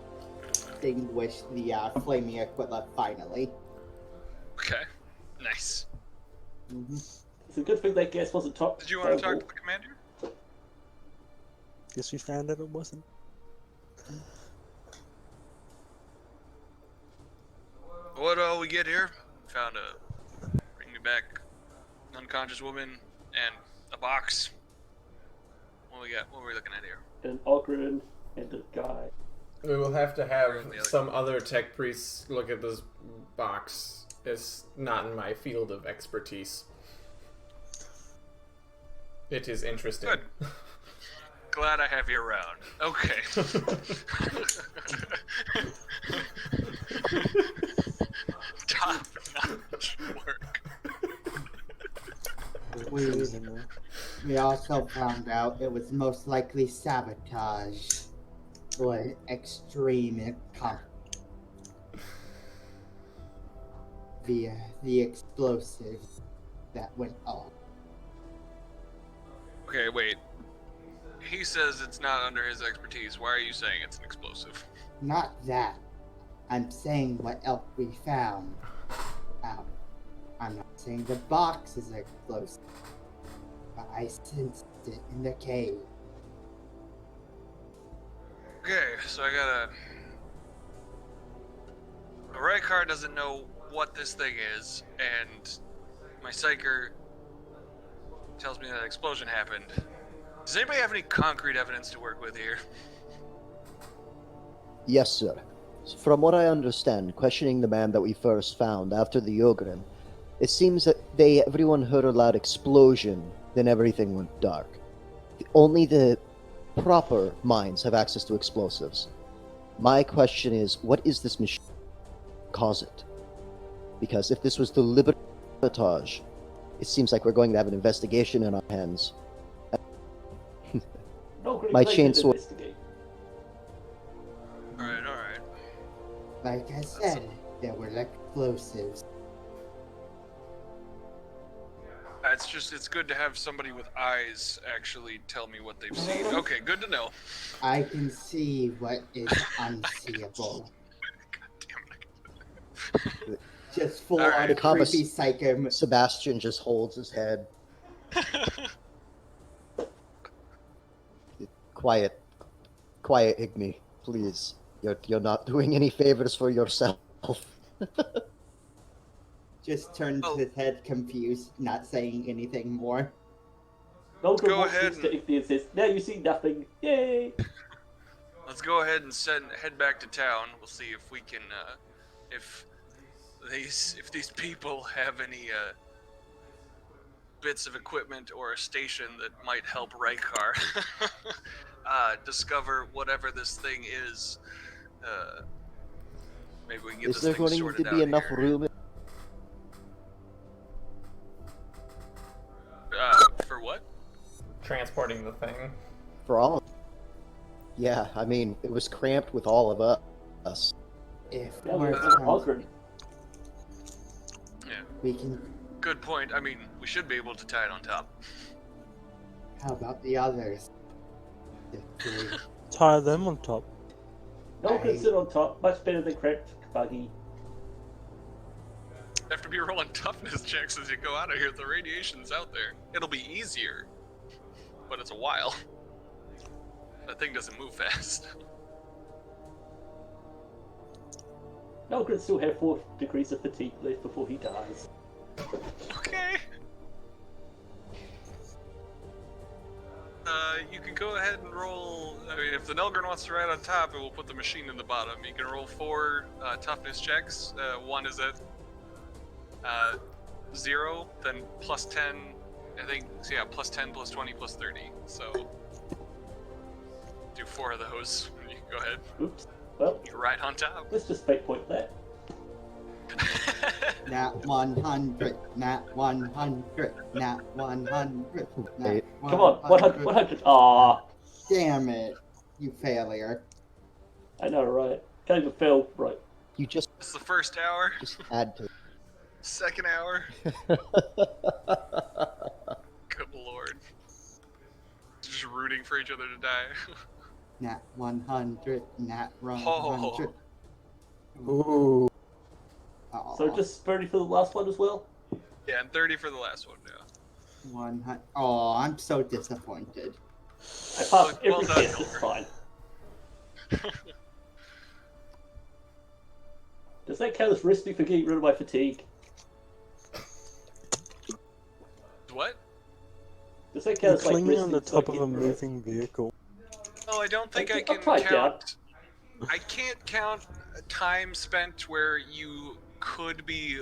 extinguished the flaming equipment finally. Okay, nice. It's a good thing that gas wasn't top. Did you want to talk to the commander? Guess we found out it wasn't. What do we get here? Found bring me back unconscious woman and a box. What we got? What are we looking at here? An Ogren and a guy. We will have to have some other tech priests look at this box. It's not in my field of expertise. It is interesting. Good. Glad I have you around. Okay. Top-notch work. We also found out it was most likely sabotage or extreme via the explosives that went off. Okay, wait. He says it's not under his expertise. Why are you saying it's an explosive? Not that. I'm saying what else we found. I'm not saying the box is explosive, but I sensed it in the cave. Okay, so I gotta... Rykar doesn't know what this thing is, and my psyker tells me that an explosion happened. Does anybody have any concrete evidence to work with here? Yes, sir. From what I understand, questioning the man that we first found after the Ogren, it seems that everyone heard a loud explosion, then everything went dark. Only the proper minds have access to explosives. My question is, what is this machine? Cause it? Because if this was deliberate sabotage, it seems like we're going to have an investigation in our hands. My chainsaw. Alright. Like I said, there were explosives. It's Just, it's good to have somebody with eyes actually tell me what they've seen. Okay, good to know. I can see what is unseeable. God damn it. Just full Alright. on creepy psycho. Sebastian just holds his head. Quiet, Igni, please. You're not doing any favors for yourself. Just turns his head confused, not saying anything more. Nolgren go walks ahead next to Igni and says, "Now you see nothing. Yay!" Let's go ahead and head back to town. We'll see if we can, if these people have any bits of equipment or a station that might help Rykar discover whatever this thing is. Maybe we can get Is this there thing going sorted to out be enough here. room? For what? Transporting the thing. For all of Yeah, I mean, it was cramped with all of us. If Yeah, we're Nolgren. Yeah. we can. Good point. I mean, we should be able to tie it on top. How about the others? If they- Tie them on top. Nolgren sit on top, much better than cramped buggy. Have to be rolling toughness checks as you go out of here. The radiation's out there. It'll be easier, but it's a while. That thing doesn't move fast. Nolgren still have 4 degrees of fatigue left before he dies. Okay. You can go ahead and roll. I mean, if the Nelgren wants to ride on top, it will put the machine in the bottom. You can roll 4 toughness checks. One is at 0, then plus 10. I think, so yeah, plus 10, plus 20, plus 30. So do 4 of those. You can go ahead. Oops. Well, You can ride on top. let's just fake point that. Nat 100, nat 100, nat 100, nat Come on, 100, 100. Aww. Damn it, you failure. I know, right? Can't even fail, right? You just It's the first hour, had to. second hour. Good lord. Just rooting for each other to die. Nat 100, nat 100. Ooh. Aw, So just 30 for the last one as well? Yeah, and 30 for the last one, yeah. 100. Oh, I'm so disappointed. I passed Well every done, test, it's fine. Does that count as resting for getting rid of my fatigue? What? Does that You're count as like clinging resting on the so I top of get a rid moving vehicle. Oh, I don't think I I'll can try it count. I can't count time spent where you could be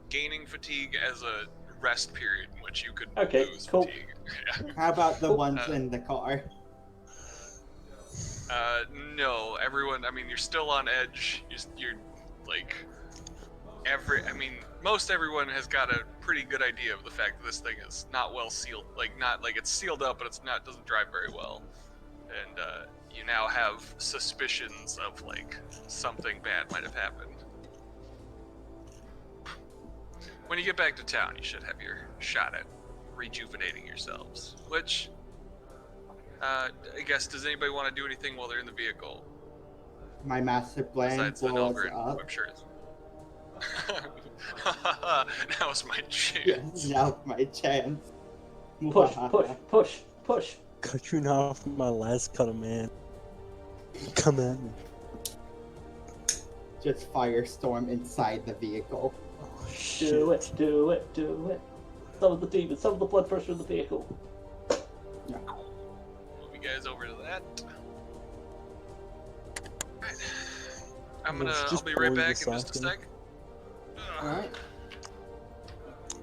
gaining fatigue as a rest period in which you could Okay, lose cool. fatigue. Yeah. How about the ones in the car? No, everyone. I mean, you're still on edge. You're like I mean, most everyone has got a pretty good idea of the fact that this thing is not well sealed. Like, not like it's sealed up, but it's not doesn't drive very well. And you now have suspicions of like something bad might have happened. When you get back to town, you should have your shot at rejuvenating yourselves. Which, I guess, does anybody want to do anything while they're in the vehicle? My master plan Besides the blows Nelgren, up. I'm sure it's... Now's my chance. Yes, now's my chance. Push, push, push, push. Cut you off my last cutter, man. Come at me. Just firestorm inside the vehicle. Oh, Do shit. it, do it, do it. Some of the demons, some of the blood pressure in the vehicle. Move you guys over to that. Alright. Let's I'll just be right boil back this in just a second. sec. Alright.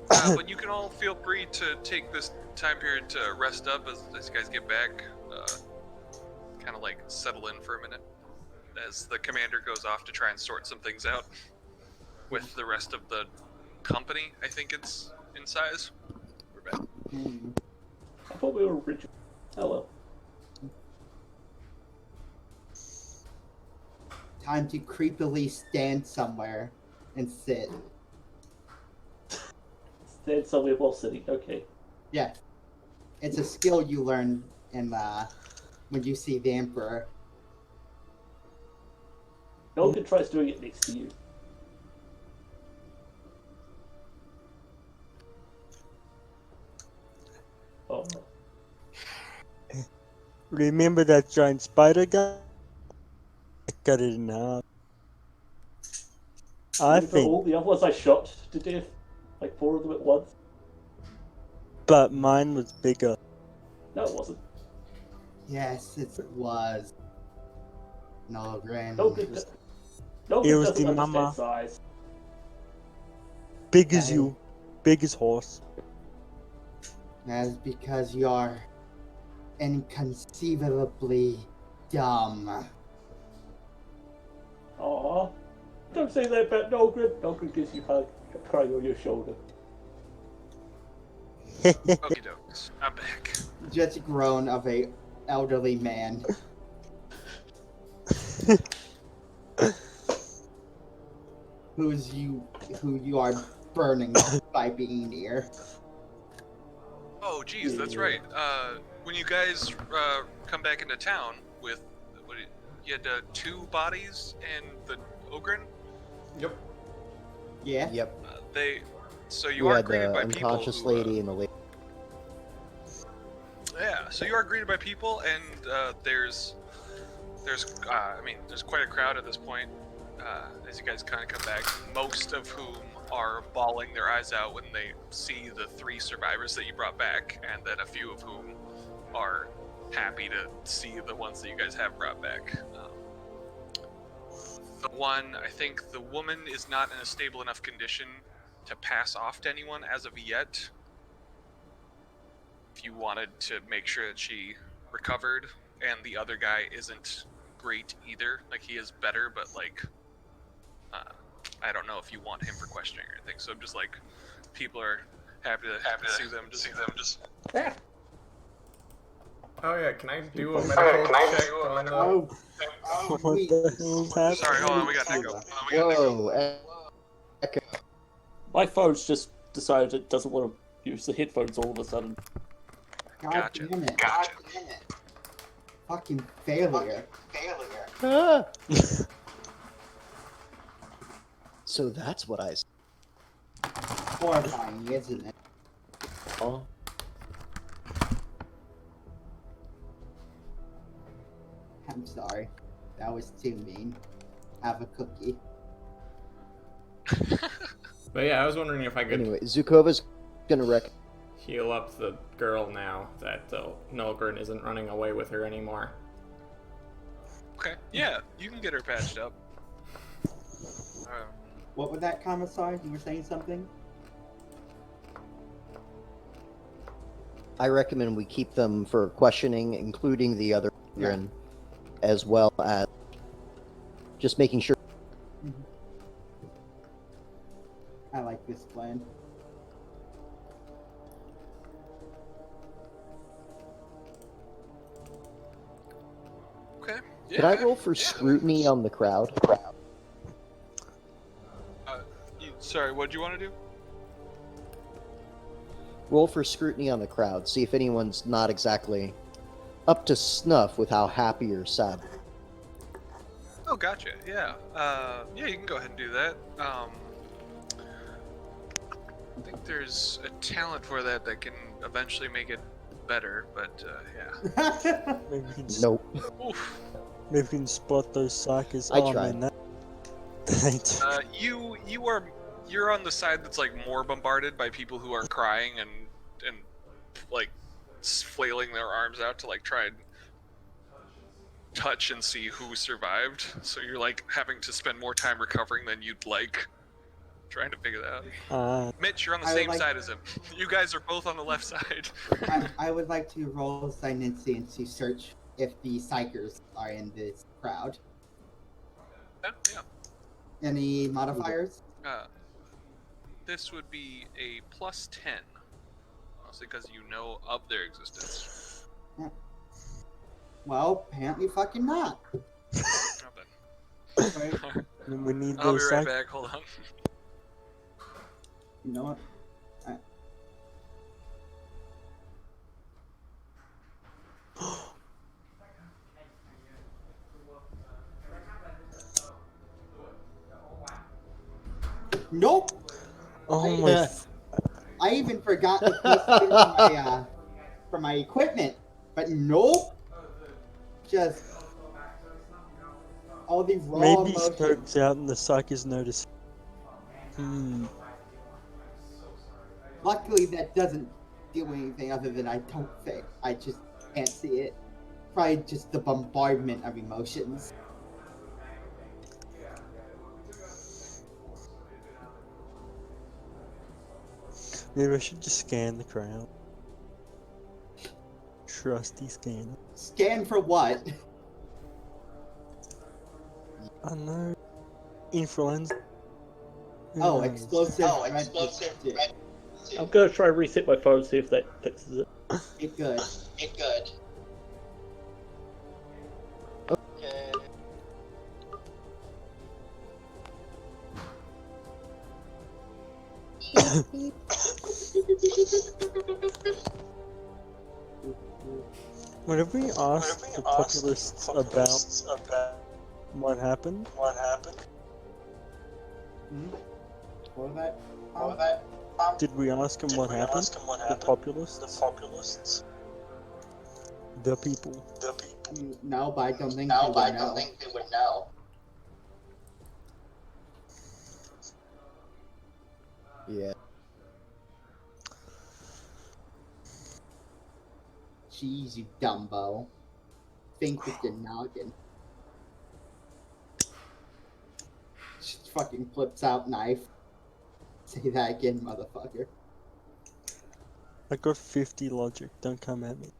But you can all feel free to take this time period to rest up as you guys get back. Kind of like settle in for a minute as the commander goes off to try and sort some things out with the rest of the company. I think it's in size. We're back. I thought we were original. Oh well. Time to creepily stand somewhere and sit. Stand somewhere while sitting, okay. Yeah. It's a skill you learn in when you see the Emperor. Nolgrin tries doing it next to you. Oh. Remember that giant spider guy? I cut it in half. I think. All the other ones I shot to death, like 4 of them at once. But mine was bigger. No, it wasn't. Yes, it was. Nolgrin. Nolgrin It doesn't was the understand mama. size. Big as you. Big as horse. That is because you're inconceivably dumb. Aww. Don't say that about Nolgrin. Nolgrin gives you a hug, crying on your shoulder. Okie dokes. I'm back. Just groan of a elderly man. who you are burning by being near. Oh, geez, that's right. When you guys come back into town with, you had 2 bodies and the Ogren? Yep. Yeah. Yep. So you We are had greeted the by people unconscious who, lady and the lady. Yeah, so you are greeted by people, and there's quite a crowd at this point. As you guys kind of come back, most of whom are bawling their eyes out when they see the 3 survivors that you brought back, and then a few of whom are happy to see the ones that you guys have brought back. I think the woman is not in a stable enough condition to pass off to anyone as of yet. If you wanted to make sure that she recovered, and the other guy isn't great either, like he is better, but like, I don't know if you want him for questioning or anything. So I'm just like, people are happy to see them. Oh yeah, can I do a medical check on the... What the hell is happening? Sorry, hold on, we got echo. Whoa, echo. My phone's just decided it doesn't want to use the headphones all of a sudden. God Gotcha. damn it. Fucking failure. Ah! So that's what I said. Horrifying, isn't it? Oh. I'm sorry. That was too mean. Have a cookie. But yeah, I was wondering if I could Anyway, Zukova's gonna heal up the girl now that Nolgrin isn't running away with her anymore. Okay, yeah, you can get her patched up. What was that, Commissar? You were saying something? I recommend we keep them for questioning, including the other children, as well as just making sure. Mm-hmm. I like this plan. Okay. Yeah. Could I roll for scrutiny on the crowd? Sorry, what do you want to do? Roll for scrutiny on the crowd. See if anyone's not exactly up to snuff with how happy or sad. Oh, gotcha. Yeah. Yeah, you can go ahead and do that. I think there's a talent for that can eventually make it better, but yeah. Maybe we can, Nope. Oof. maybe we can spot those suckers. I Oh, tried. man, You're on the side that's like more bombarded by people who are crying and like flailing their arms out to like try and touch and see who survived. So you're like having to spend more time recovering than you'd like, trying to figure that out. Mitch, you're on the same side as him. You guys are both on the left side. I would like to roll Silency and to search if the Psychers are in this crowd. Yeah. Any modifiers? This would be a +10, mostly because you know of their existence. Yeah. Well, apparently fucking not. Right. We need I'll be those right suckers. back, hold on. You know what? Nope. Oh my! I even forgot the plus 2 for my equipment, but nope. Just all these raw Maybe emotions. Smoke's out and the psychers notice. Luckily, that doesn't do anything other than I don't think. I just can't see it. Probably just the bombardment of emotions. Maybe I should just scan the crowd. Trusty scanner. Scan for what? I know. Influenza. Oh, explosive. Red. I'm gonna try and reset my phone, see if that fixes it. It good. Okay. Whenever we ask the populace about what happened, What was that? did we ask them what happened? The populace? The people. No, but I don't think they would know. Yeah. Jeez, you dumbo. Think with your noggin. Just fucking flips out knife. Say that again, motherfucker. I got 50 logic, don't come at me.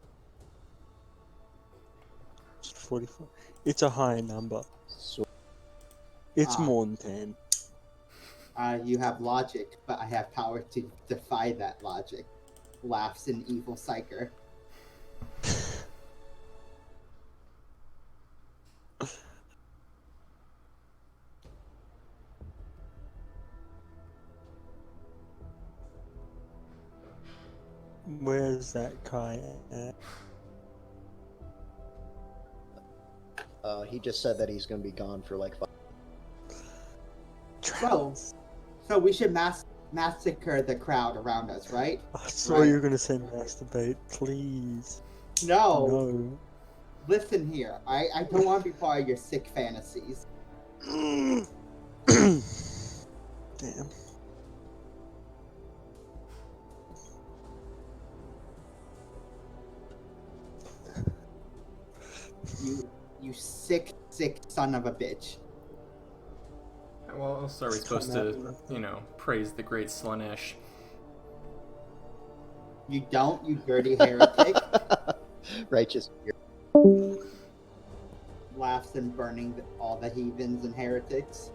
Just 44. It's a high number. So, It's more than 10. You have logic, but I have power to defy that logic. Laughs an evil psyker. Where's that Kai at? he just said that he's gonna be gone for like 5. So we should massacre the crowd around us, right? I saw you were gonna say masturbate, please. No. Listen here, I don't want to be part of your sick fantasies. Damn. You sick son of a bitch. Well, also are we supposed to, praise the great Slanesh? You don't, you dirty heretic. Righteous. Laughs and burning all the heathens and heretics.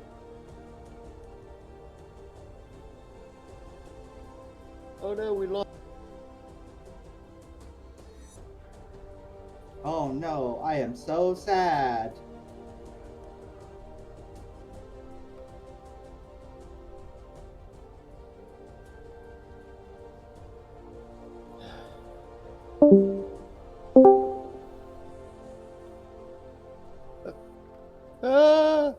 Oh no, we lost. Oh no, I am so sad. Ah!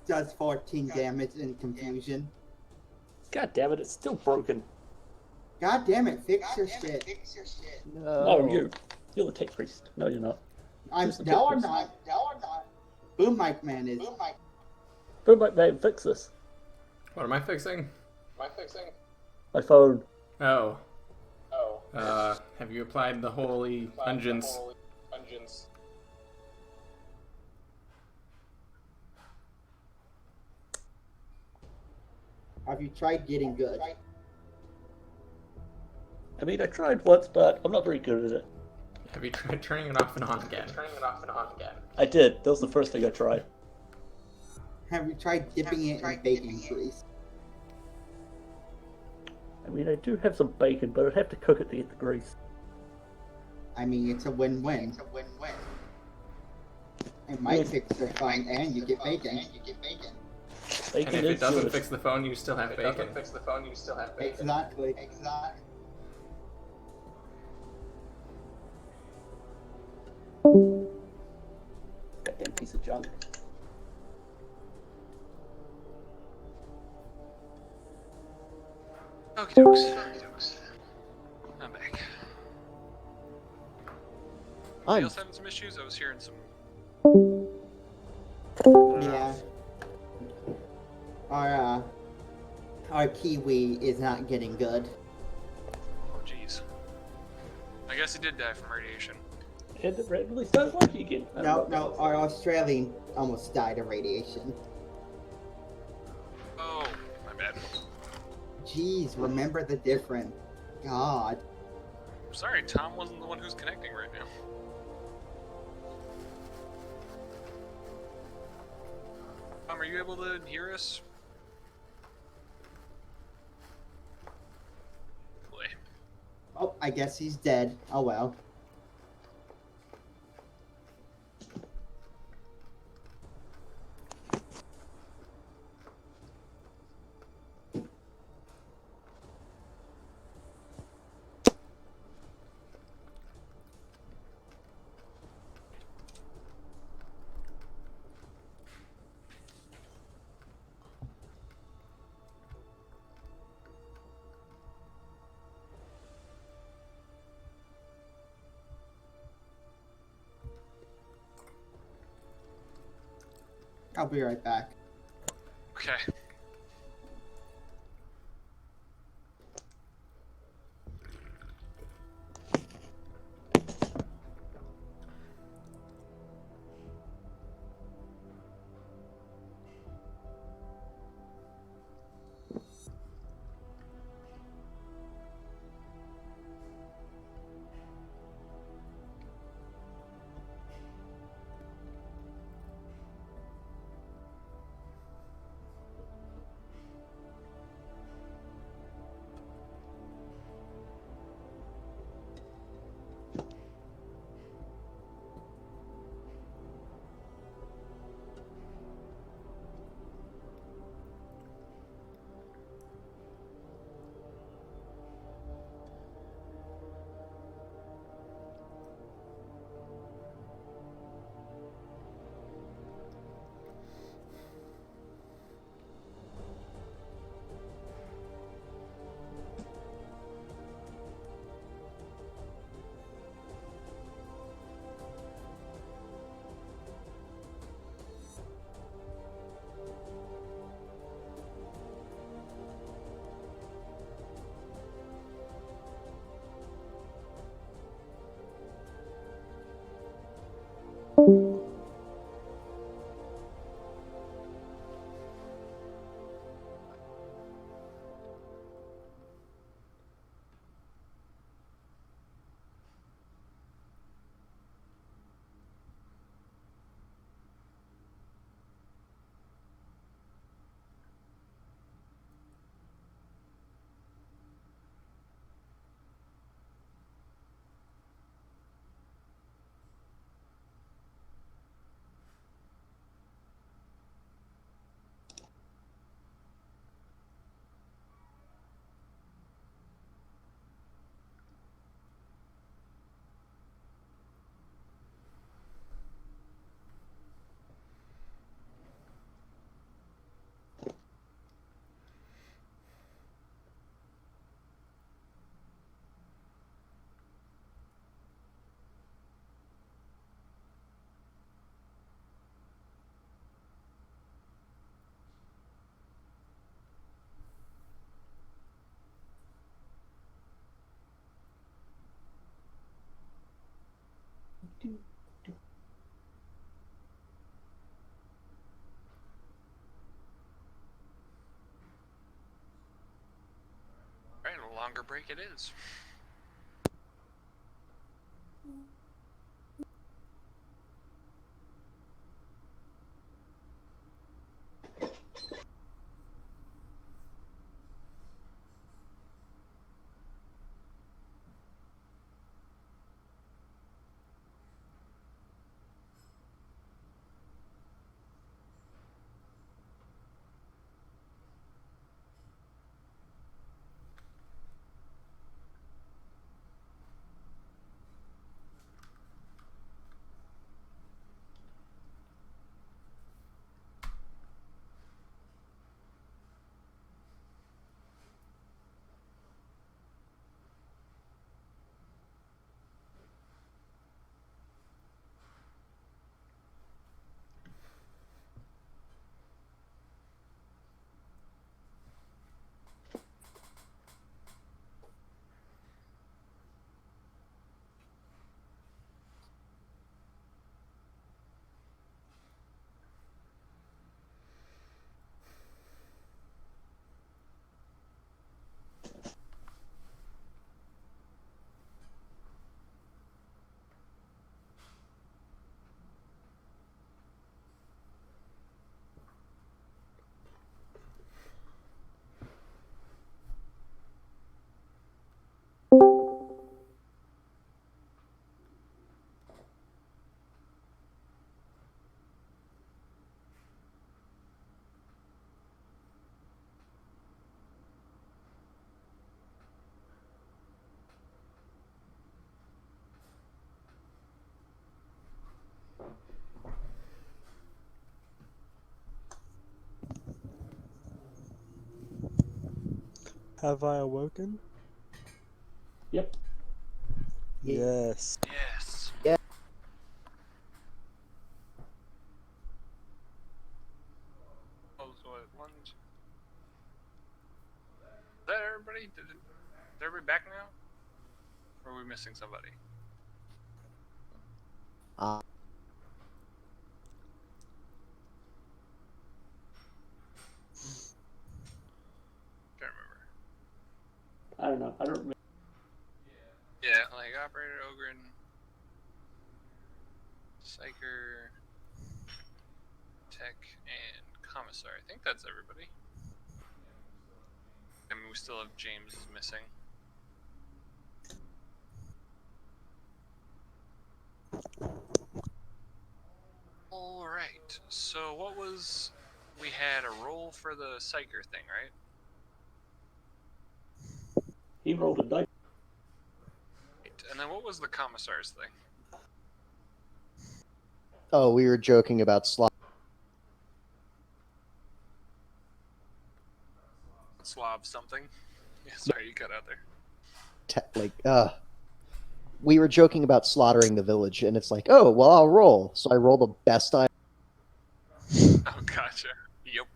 Does 14 damage in confusion. God damn it, it's still broken. God damn it, fix your shit. No, you're the tech priest. No, you're not. I'm not. Boom Mike Man is. Boom Mike Man, fix this. What am I fixing? My phone. Oh. Have you applied the holy unguents? Have you tried getting good? I mean, I tried once, but I'm not very good at it. Have you tried turning it off and on again? I did. That was the first thing I tried. Have you tried dipping it in bacon grease? I mean, I do have some bacon, but I'd have to cook it to get the grease. I mean, it's a win-win. It might fix your fun and you get bacon. And if it doesn't fix the phone, you still have bacon. Exactly. Goddamn piece of junk. Okie dokes. I'm back. Anybody else having some issues? I was hearing some. Yeah. Our Kiwi is not getting good. Oh, jeez. I guess he did die from radiation. And it randomly started working again. No, our Australian almost died of radiation. Oh, my bad. Jeez, remember the difference. God. Sorry, Tom wasn't the one who's connecting right now. Tom, are you able to hear us? Boy. Oh, I guess he's dead. Oh well. I'll be right back. Okay. Alright, a longer break it is. Have I awoken? Yep. Yes. Yes. Yeah. Oh, so one, two. Is that everybody? Is everybody back now? Or are we missing somebody? Uh, Can't remember. I don't know. I don't remember. Yeah, like Operator, Ogren, Psyker, Tech, and Commissar. I think that's everybody. I mean, we still have James is missing. Alright, so what was... We had a roll for the Psyker thing, right? He rolled a dice. And then what was the Commissar's thing? oh, we were joking about Slav something? Yeah, sorry, you cut out there. we were joking about slaughtering the village, and it's like, oh, well, I'll roll. So I roll the best I. Oh, gotcha. Yep.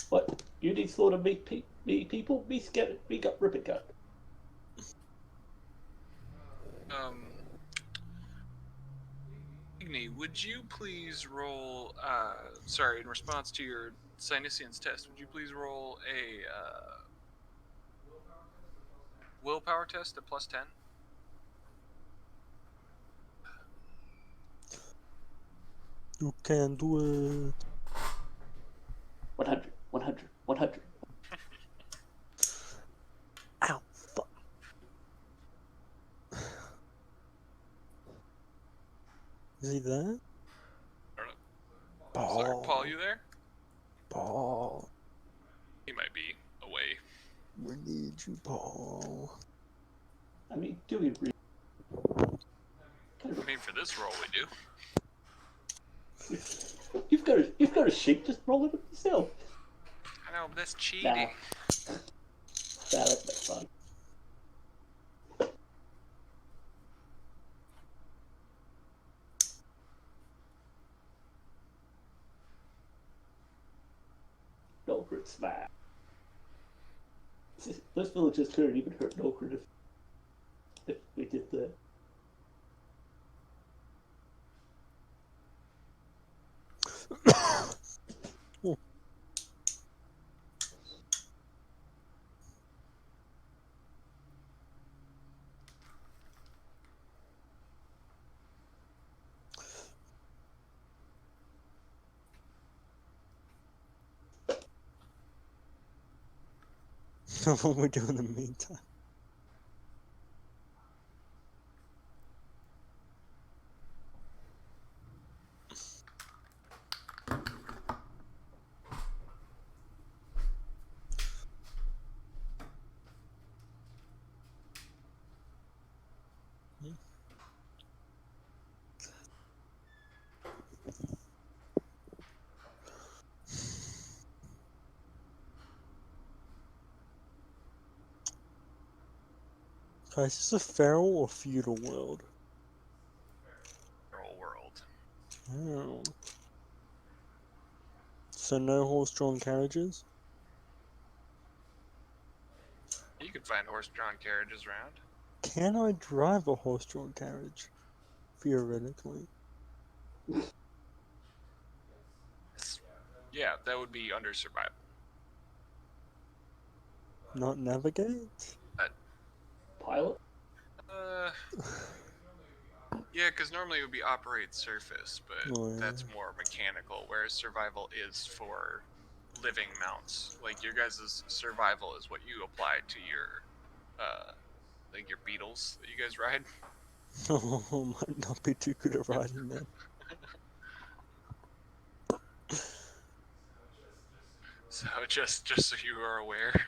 What? You need slaughter me people? Me scared. Me got rip it cut. Igni, would you please roll, sorry, in response to your Sinisian's test, would you please roll a, willpower test at +10? You can do it. 100. 100. 100. Ow, fuck. Is he there? I don't know. Paul. Sorry, Paul, you there? Paul. He might be away. We need you, Paul. I mean, do we really? I mean, for this roll, we do. You've got a sheep. Just roll it up yourself. I know, but that's cheating. Nah, that's fun. Nolgrin smash. Those villagers couldn't even hurt Nolgrin if we did that. What we do in the meantime? Is this a feral or feudal world? Roll world. Oh. So no horse-drawn carriages? You could find horse-drawn carriages around. Can I drive a horse-drawn carriage? Theoretically. Yeah, that would be under survival. Not navigate? Pilot? Yeah, because normally it would be operate surface, but Oh, yeah. that's more mechanical, whereas survival is for living mounts. Like, your guys' survival is what you apply to your, like your beetles that you guys ride. Oh, might not be too good at riding then. So, just so you are aware.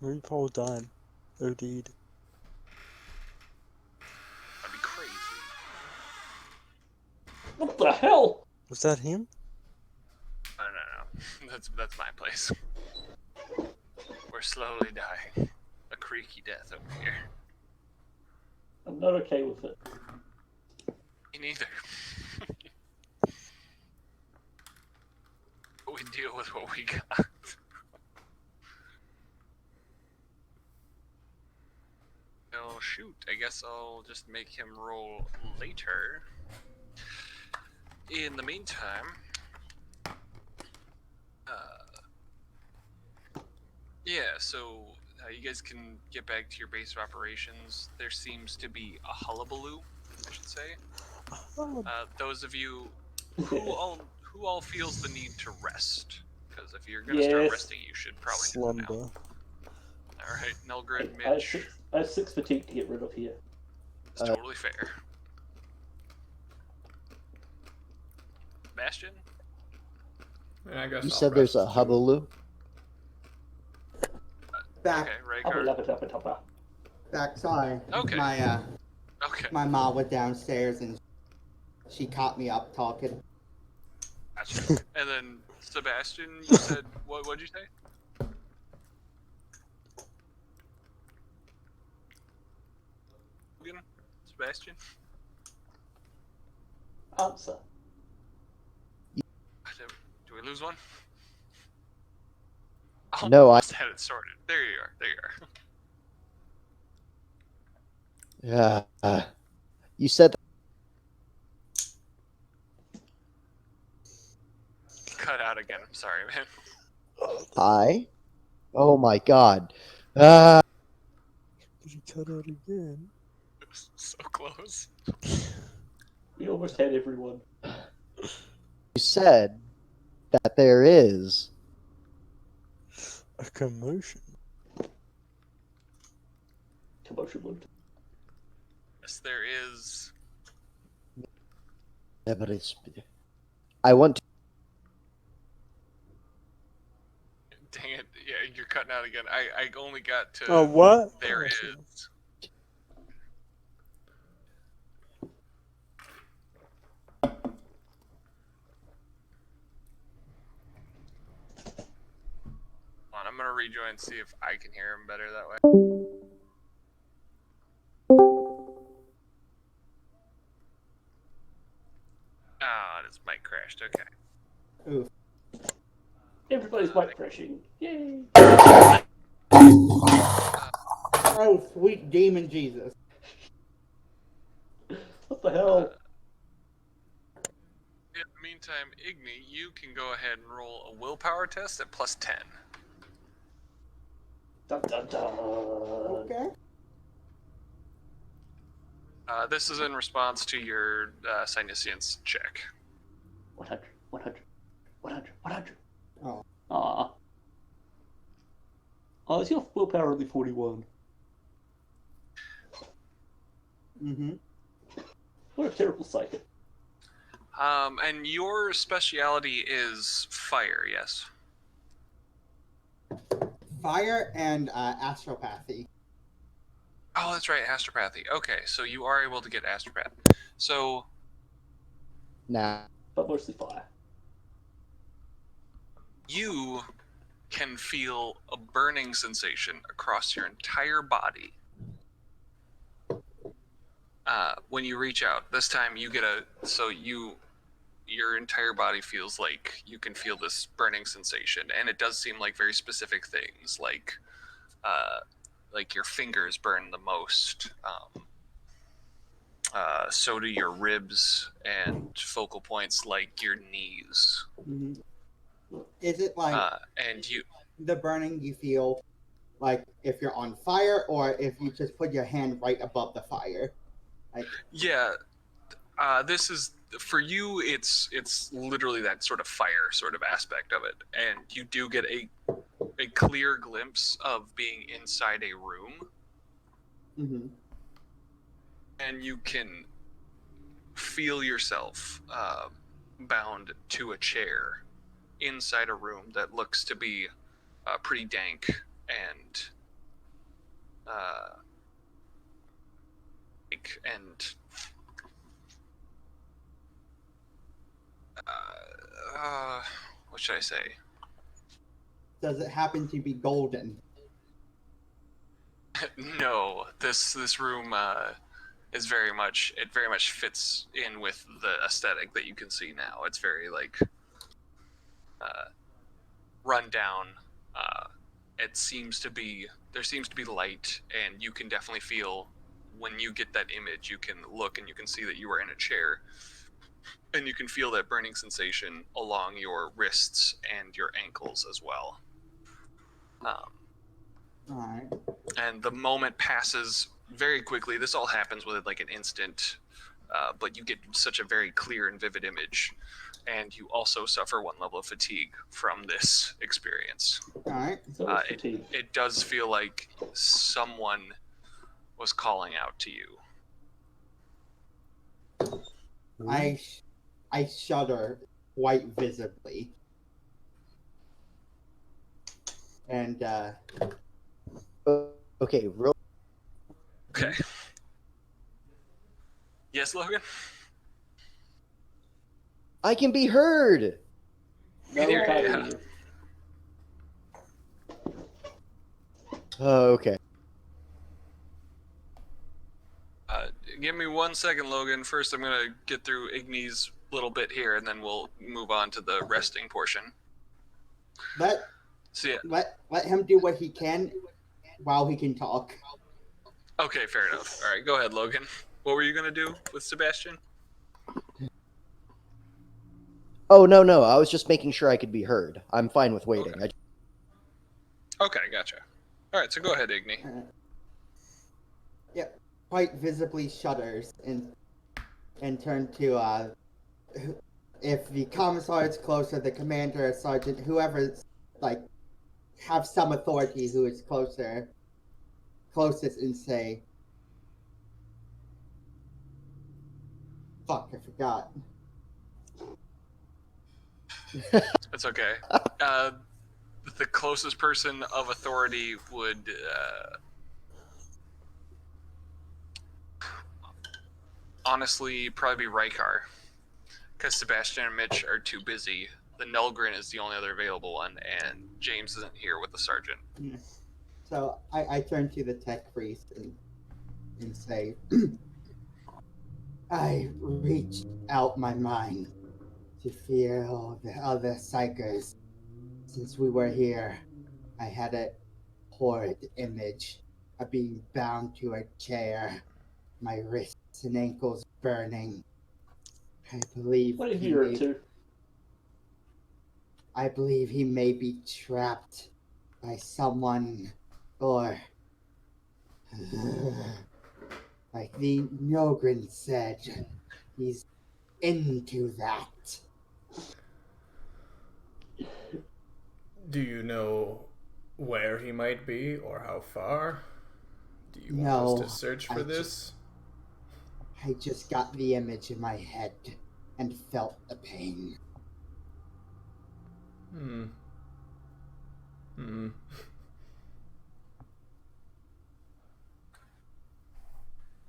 RuPaul done. OD'd. That'd be crazy. What the hell? Was that him? No. That's my place. We're slowly dying. A creaky death over here. I'm not okay with it. Me neither. But we deal with what we got. Oh shoot, I guess I'll just make him roll later. In the meantime, yeah, so you guys can get back to your base of operations. There seems to be a hullabaloo, I should say. Those of you who all feels the need to rest, because if you're gonna start resting, you should probably do it now. All right, Nelgrid, Mitch. I have 6 fatigue to get rid of here. It's totally fair. Bastion? Yeah, I guess You I'll said there's a rest, too. hullabaloo? Back, Okay, back, sorry. Okay. Okay. My mom went downstairs and she caught me up talking. Gotcha. And then Sebastian, you said what'd you say? Again? Sebastian? Answer. Do we lose one? No, I just had it sorted. There you are. Yeah. You said Cut out again. I'm sorry, man. I? Oh my god. Did he cut out again? So close. We almost had everyone. You said that there is a commotion. Commotion moved. Yes, there is. never is. I want to. Dang it. Yeah, you're cutting out again. I only got to. Oh, what? There Oh, is. I'm gonna rejoin and see if I can hear him better that way. Ah, this mic crashed. Okay. Oof. Everybody's mic crashing. Yay! Oh, sweet demon Jesus. What the hell? In the meantime, Igni, you can go ahead and roll a willpower test at +10. Dun, dun, dun. Okay. This is in response to your Psyniscience check. 100, 100, 100, 100. Oh. Aw. Oh, is your willpower only 41? Mm-hmm. What a terrible psychic. And your speciality is fire, yes? Fire and astropathy. Oh, that's right, astropathy. Okay, so you are able to get astropath. So, Nah. But mostly fire. you can feel a burning sensation across your entire body. When you reach out, this time you get your entire body feels like you can feel this burning sensation, and it does seem like very specific things, like your fingers burn the most. So do your ribs and focal points, like your knees. Mm-hmm. Is it like And you, the burning you feel like if you're on fire, or if you just put your hand right above the fire? Like, yeah, this is for you. It's literally that sort of fire sort of aspect of it, and you do get a clear glimpse of being inside a room. mm-hmm. And you can feel yourself bound to a chair inside a room that looks to be pretty dank and and what should I say? Does it happen to be golden? No, this room is very much fits in with the aesthetic that you can see now. It's very like run down. There seems to be light, and you can definitely feel when you get that image. You can look and you can see that you are in a chair, and you can feel that burning sensation along your wrists and your ankles as well. Alright. And the moment passes very quickly. This all happens within like an instant, but you get such a very clear and vivid image, and you also suffer 1 level of fatigue from this experience. Alright. So fatigue. It does feel like someone was calling out to you. I shudder quite visibly. And, Okay, roll. Okay. Yes, Logan? I can be heard! No, There, can't yeah. hear you. Oh, okay. Give me 1 second, Logan. First, I'm going to get through Igny's little bit here, and then we'll move on to the resting portion. let him do what he can while he can talk. Okay, fair enough. All right, go ahead, Logan. What were you going to do with Sebastian? Oh, no, I was just making sure I could be heard. I'm fine with waiting. Okay. Okay, gotcha. All right, so go ahead, Igny. Yep, quite visibly shudders and turn to if the commissar is closer, the commander, sergeant, whoever's like have some authority who is closest, and say, "Fuck, I forgot." That's okay. The closest person of authority would honestly probably be Rykar, because Sebastian and Mitch are too busy. The Nulgrin is the only other available one, and James isn't here with the sergeant. So I turn to the tech priest and say, I reached out my mind to feel the other psychers. Since we were here, I had a horrid image of being bound to a chair, my wrists and ankles burning. I believe What have you heard to? I believe he may be trapped by someone, or like the Nogrin said, he's into that. Do you know where he might be or how far? Do you want No, us to search for this? I just got the image in my head and felt the pain.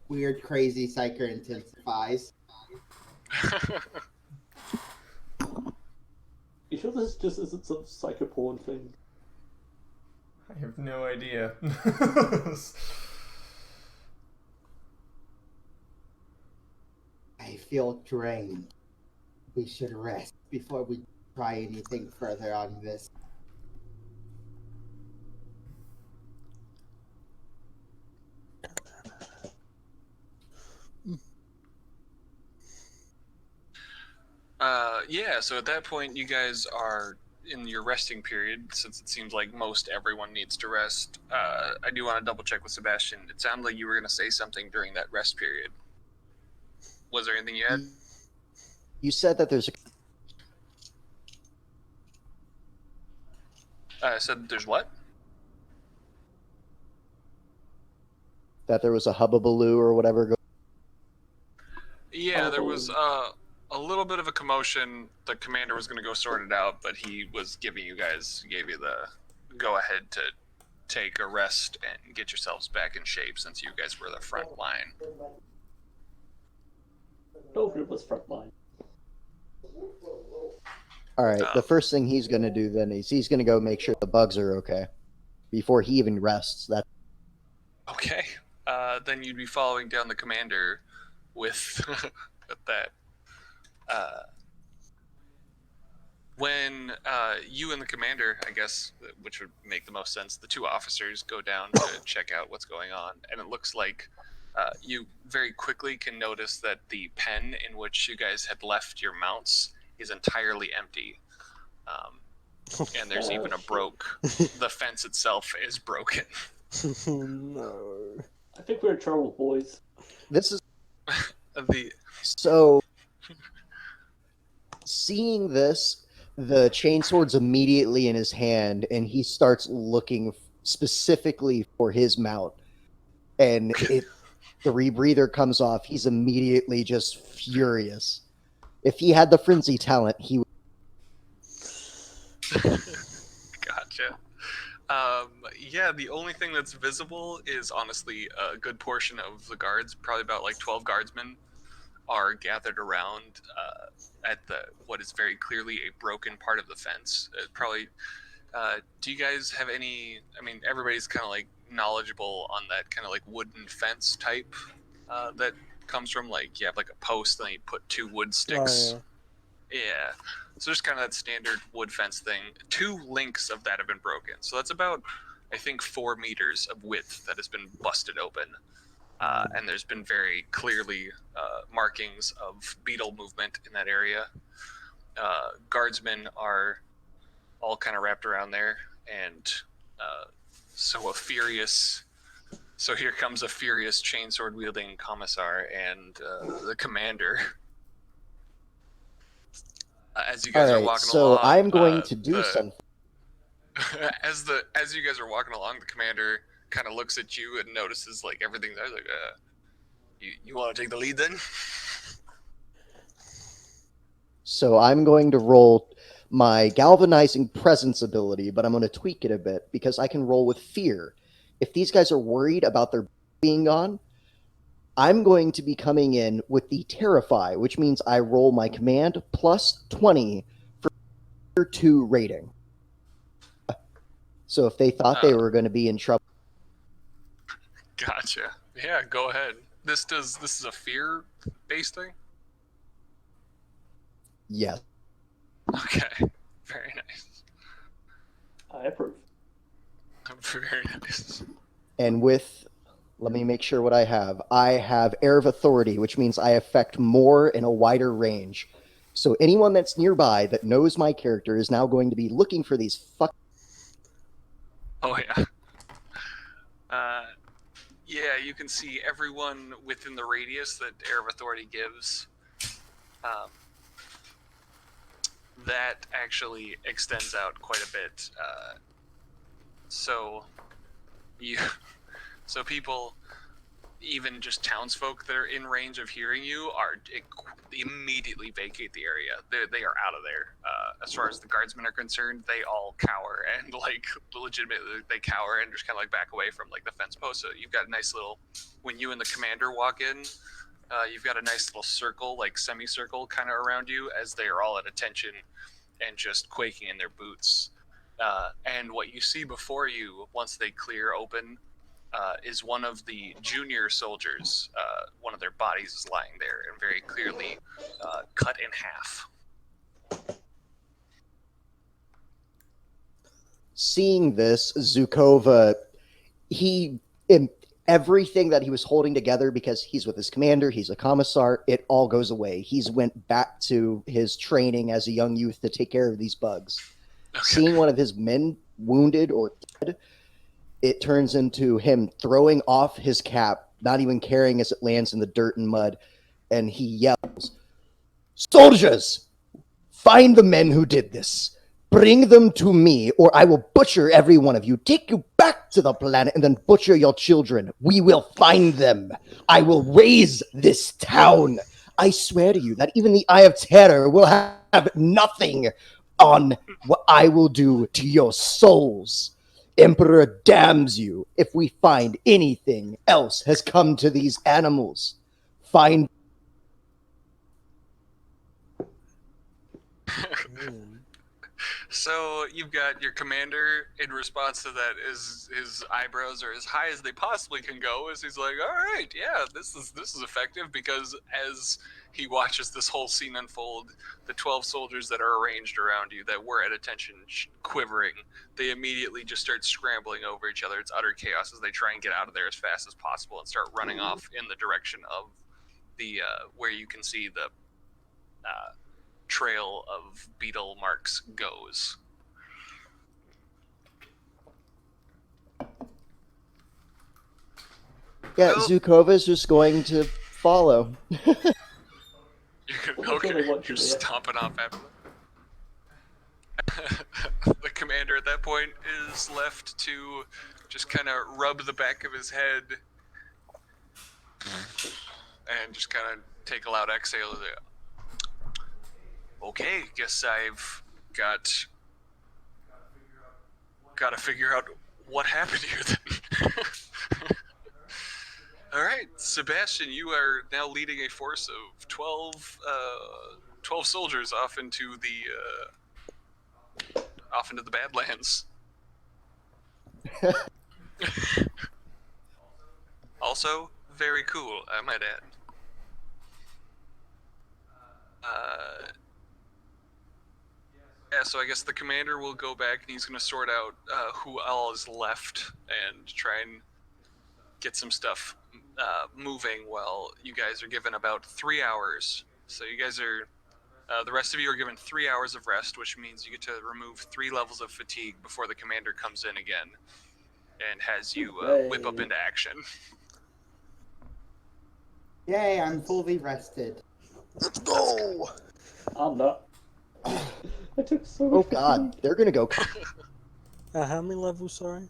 Weird, crazy psyker intensifies. You sure this just isn't some psycho porn thing? I have no idea. I feel drained. We should rest before we try anything further on this. Yeah, so at that point, you guys are in your resting period, since it seems like most everyone needs to rest. I do want to double check with Sebastian. It sounded like you were going to say something during that rest period. Was there anything you had? You said that there's a... I said there's what? That there was a hubbubaloo or whatever. Yeah, there was a little bit of a commotion. The commander was going to go sort it out, but he was gave you the go ahead to take a rest and get yourselves back in shape since you guys were the front line. Nogrin was front line. All right, the first thing he's going to do then is he's going to go make sure the bugs are okay before he even rests. That. Okay. Then you'd be following down the commander with that. When you and the commander, I guess, which would make the most sense, the two officers go down to check out what's going on, and it looks like you very quickly can notice that the pen in which you guys had left your mounts is entirely empty. And there's even a broke. The fence itself is broken. No. I think we're in trouble, boys. This is the so. Seeing this, the chainsword's immediately in his hand, and he starts looking specifically for his mount. And the rebreather comes off. He's immediately just furious. If he had the frenzy talent, he would. Gotcha. Yeah, the only thing that's visible is honestly a good portion of the guards, probably about like 12 guardsmen, are gathered around at what is very clearly a broken part of the fence. Do you guys have any? I mean, everybody's kind of like knowledgeable on that kind of like wooden fence type that comes from like you have like a post, and then you put two wood sticks. Oh, Yeah. So just kind of that standard wood fence thing. 2 links of that have been broken. So that's about, I think, 4 meters of width that has been busted open. And there's been very clearly markings of beetle movement in that area. Guardsmen are all kind of wrapped around there. And so here comes a furious chainsword-wielding commissar and the commander. As you guys are walking along, I'm going to do something. As you guys are walking along, the commander kind of looks at you and notices like everything there. Like, you want to take the lead then? So I'm going to roll my galvanizing presence ability, but I'm going to tweak it a bit because I can roll with fear. If these guys are worried about their being gone, I'm going to be coming in with the Terrify, which means I roll my command plus 20 for 2 rating. So if they thought they were going to be in trouble. Gotcha. Yeah, go ahead. This is a fear-based thing? Yes. Okay. Very nice. I approve. Very nice. And with... Let me make sure what I have. I have Air of Authority, which means I affect more in a wider range. So anyone that's nearby that knows my character is now going to be looking for these Oh, yeah. Yeah, you can see everyone within the radius that Air of Authority gives. That actually extends out quite a bit. So people, even just townsfolk that are in range of hearing you, immediately vacate the area. They are out of there. As far as the guardsmen are concerned, they all cower and like legitimately they cower and just kind of like back away from like the fence post. So you've got a nice little, when you and the commander walk in, you've got a nice little circle, like semicircle kind of around you as they are all at attention and just quaking in their boots. And what you see before you, once they clear open, is one of the junior soldiers. One of their bodies is lying there and very clearly cut in half. Seeing this, Zukova, everything that he was holding together, because he's with his commander, he's a commissar, it all goes away. He's went back to his training as a young youth to take care of these bugs. Okay. Seeing one of his men wounded or dead, it turns into him throwing off his cap, not even caring as it lands in the dirt and mud, and he yells, "Soldiers, find the men who did this. Bring them to me, or I will butcher every one of you, take you back to the planet, and then butcher your children. We will find them. I will raise this town. I swear to you that even the Eye of Terror will have nothing on what I will do to your souls." Emperor damns you if we find anything else has come to these animals. Find. So you've got your commander. In response to that, his eyebrows are as high as they possibly can go. As he's like, "All right, yeah, this is effective." Because as he watches this whole scene unfold, the 12 soldiers that are arranged around you that were at attention quivering, they immediately just start scrambling over each other. It's utter chaos as they try and get out of there as fast as possible and start running off in the direction of the where you can see the trail of beetle marks goes. Yeah, Zukova's just going to follow. You're stomping off after the commander at that point is left to just kind of rub the back of his head and just kind of take a loud exhale. Okay, guess I've got to figure out what happened here then. All right, Sebastian, you are now leading a force of 12 soldiers off into the Badlands. Also, very cool, I might add. Yeah, so I guess the commander will go back and he's going to sort out who all is left and try and get some stuff moving while you guys are given about 3 hours. So you guys are, the rest of you are given 3 hours of rest, which means you get to remove 3 levels of fatigue before the commander comes in again and has you whip up into action. Yay, I'm fully rested. Let's go! I'm not. I took so much. Oh god, they're gonna go. How many levels, sorry?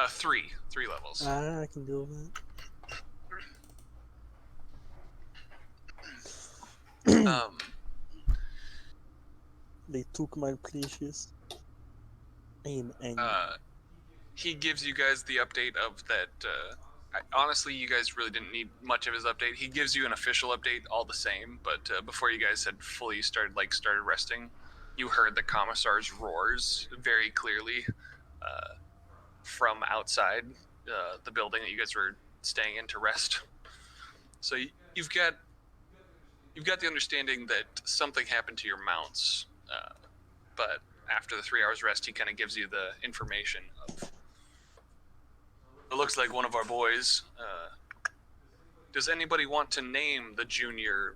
3 levels. I can do that. They took my precious. I am angry. He gives you guys the update of that. Honestly, you guys really didn't need much of his update. He gives you an official update all the same, but before you guys had fully started resting, you heard the commissar's roars very clearly from outside the building that you guys were staying in to rest. So you've got the understanding that something happened to your mounts, but after the 3 hours rest, he kind of gives you the information of. It looks like one of our boys. Does anybody want to name the junior?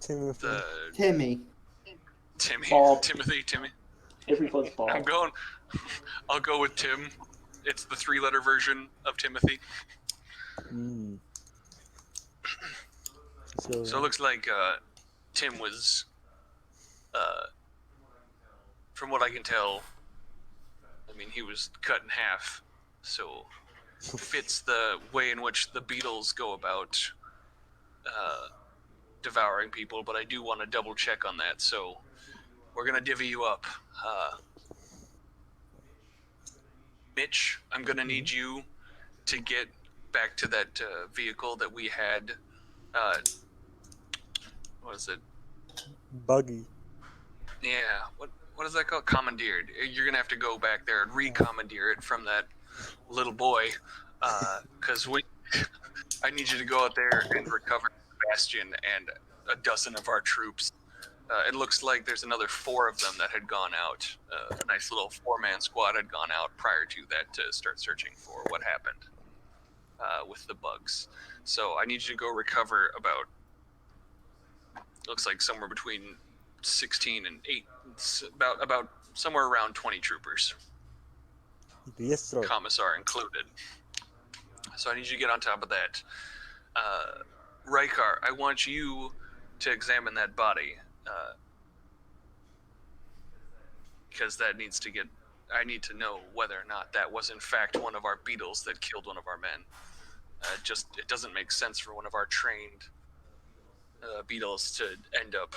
Timmy. Timothy. Everyone's ball. I'll go with Tim. It's the 3-letter version of Timothy. So it looks like Tim was, from what I can tell, I mean, he was cut in half, so fits the way in which the beetles go about devouring people, but I do want to double check on that, so we're going to divvy you up. Mitch, I'm going to need you to get back to that vehicle that we had, what is it? Buggy. Yeah, what is that called? Commandeered. You're going to have to go back there and recommandeer it from that little boy, because I need you to go out there and recover Bastion and a dozen of our troops. It looks like there's another 4 of them that had gone out. A nice little 4-man squad had gone out prior to that to start searching for what happened with the bugs. So I need you to go recover looks like somewhere between 16 and 8, about somewhere around 20 troopers. Yes, sir. Commissar included. So I need you to get on top of that. Rykar, I want you to examine that body. Because that needs to I need to know whether or not that was in fact one of our beetles that killed one of our men. It doesn't make sense for one of our trained beetles to end up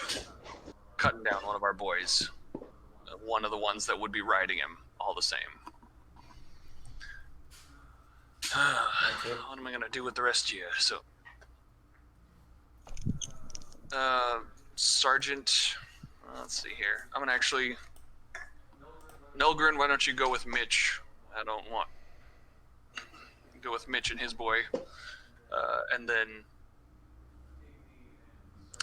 cutting down one of our boys. One of the ones that would be riding him all the same. What am I gonna do with the rest of you? So, Sergeant, let's see here. I'm gonna actually, Nilgren, why don't you go with Mitch? I don't want, go with Mitch and his boy. And then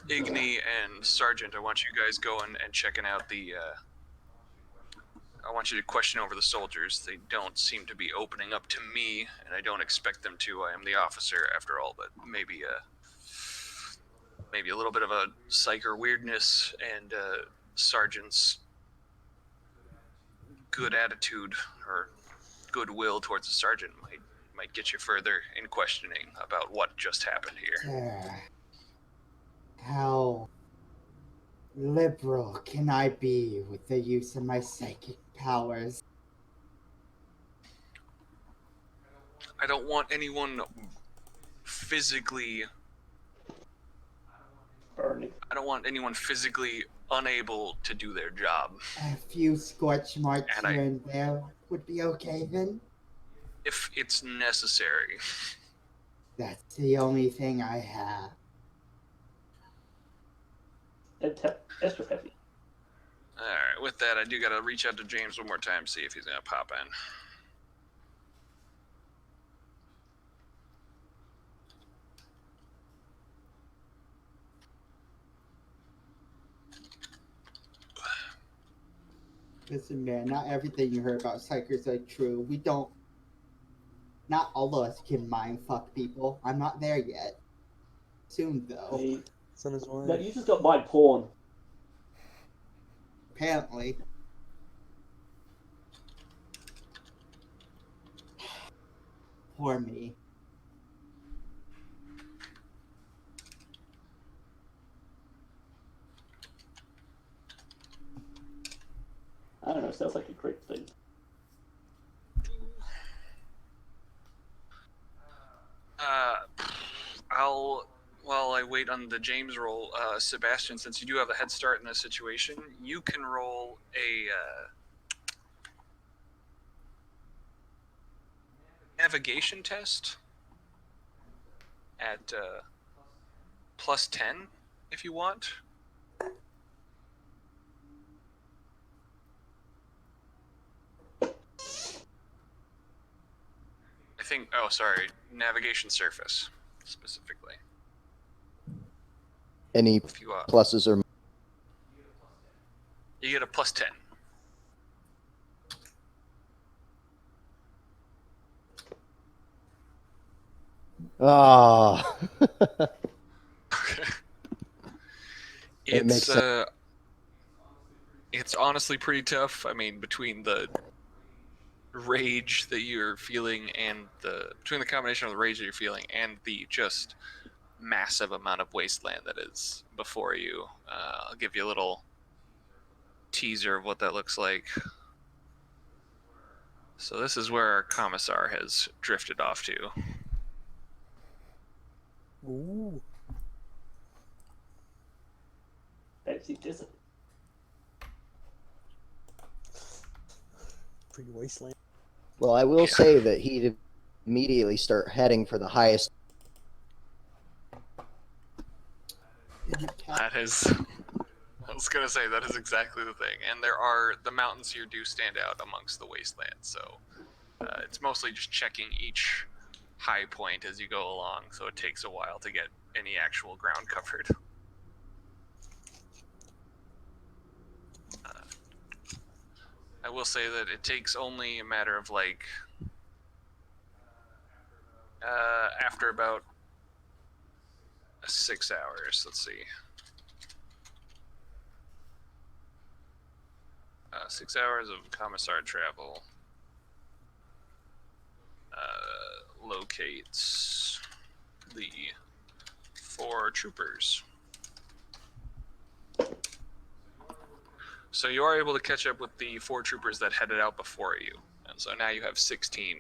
Igni and Sergeant, I want you guys going and checking out the, I want you to question over the soldiers. They don't seem to be opening up to me, and I don't expect them to. I am the officer, after all, but maybe a little bit of a psycher weirdness and Sergeant's good attitude or goodwill towards the Sergeant might get you further in questioning about what just happened here. How liberal can I be with the use of my psychic powers? I don't want anyone physically... burning. I don't want anyone physically unable to do their job. A few scorch marks here and there would be okay then? If it's necessary. That's the only thing I have. Extra heavy. Alright, with that, I do gotta reach out to James one more time, see if he's gonna pop in. Listen, man, not everything you heard about psychers are true. Not all of us can mind fuck people. I'm not there yet. Soon, though. Hey, It's on his way. no, you just got mind porn. Apparently. Poor me. I don't know, sounds like a great thing. While I wait on the James roll, Sebastian, since you do have a head start in this situation, you can roll a navigation test at plus 10 if you want. I think, oh, sorry, navigation surface specifically. Any If you, pluses or... you get a plus 10. Ah. It makes sense. It's honestly pretty tough. I mean, between the rage that you're feeling and between the combination of the rage that you're feeling and the just massive amount of wasteland that is before you, I'll give you a little teaser of what that looks like. So this is where our commissar has drifted off to. Ooh. Fancy desert. Pretty wasteland. Well, I will say that he'd immediately start heading for the highest. That is, I was gonna say, that is exactly the thing. And the mountains here do stand out amongst the wasteland, so it's mostly just checking each high point as you go along, so it takes a while to get any actual ground covered. I will say that it takes only a matter of like, after about 6 hours, let's see. 6 hours of commissar travel locates the 4 troopers. So you are able to catch up with the 4 troopers that headed out before you, and so now you have 16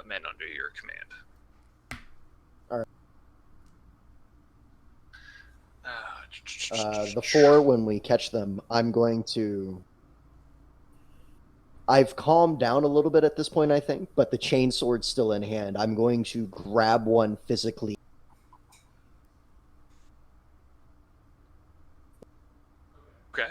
men under your command. The 4, when we catch them, I'm going to I've calmed down a little bit at this point, I think, but the chainsword's still in hand. I'm going to grab one physically. Okay.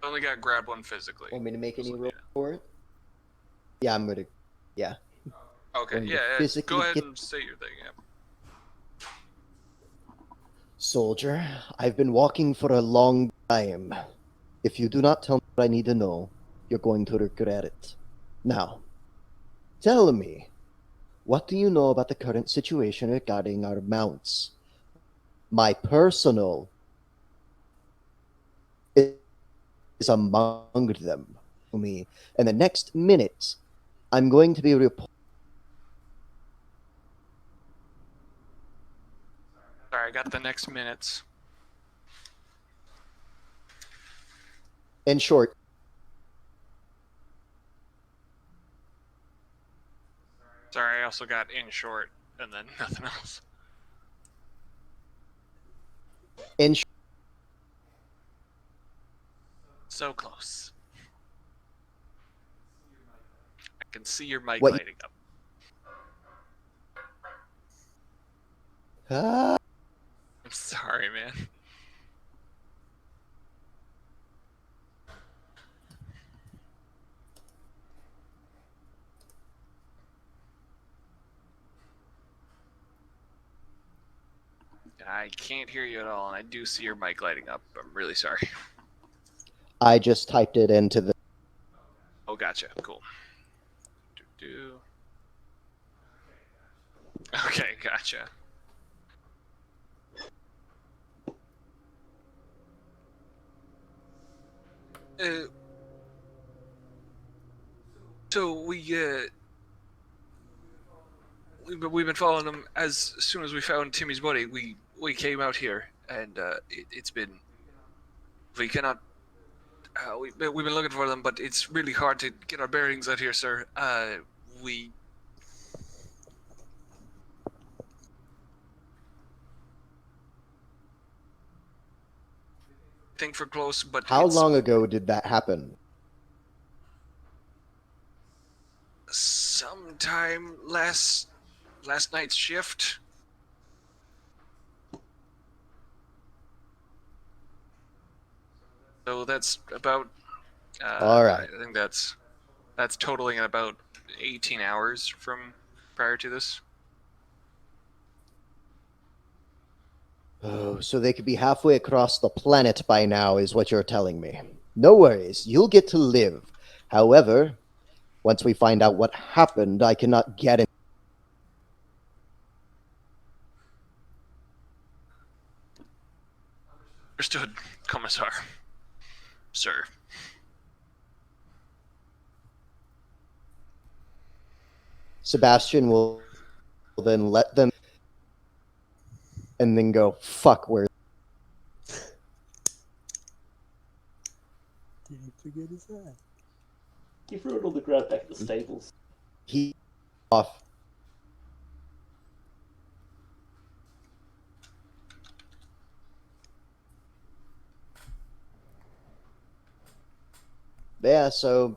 I only got grab one physically. Want me to make any roll for it? Yeah, I'm gonna. Yeah. Okay, Going to yeah, physically go ahead get- and say your thing, yeah. Soldier, I've been walking for a long time. If you do not tell me what I need to know, you're going to regret it. Now, tell me, what do you know about the current situation regarding our mounts? My personal is among them. Me. In the next minute, I'm going to be reporting. Sorry, I got the next minutes. In short, Sorry, I also got in short, and then nothing else. in So close. I can see your mic What- lighting up. I'm sorry, man. I can't hear you at all, and I do see your mic lighting up. I'm really sorry. I just typed it into the. Oh, gotcha. Cool. Do-do. Okay, gotcha. Uh, so we've been following him as soon as we found Timmy's body. We came out here, and it's been we cannot. We've been looking for them, but it's really hard to get our bearings out here, sir. We think we're close, but How it's long ago did that happen? sometime last night's shift. So that's about. All right. I think that's totaling at about 18 hours from prior to this. Oh, so they could be halfway across the planet by now, is what you're telling me. No worries, you'll get to live. However, once we find out what happened, I cannot get in. Understood, Commissar. Sir. Sebastian will then let them and then go, fuck, where. Did he forget his hat? You threw it all the ground back at the stables. He off. Yeah, so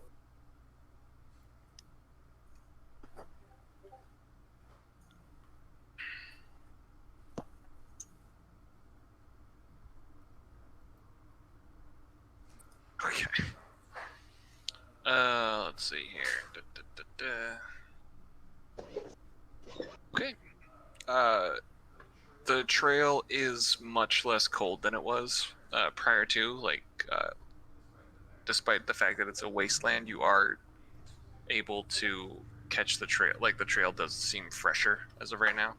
Okay. Let's see here. Okay. The trail is much less cold than it was prior to. Like, despite the fact that it's a wasteland, you are able to catch the trail. Like, the trail does seem fresher as of right now.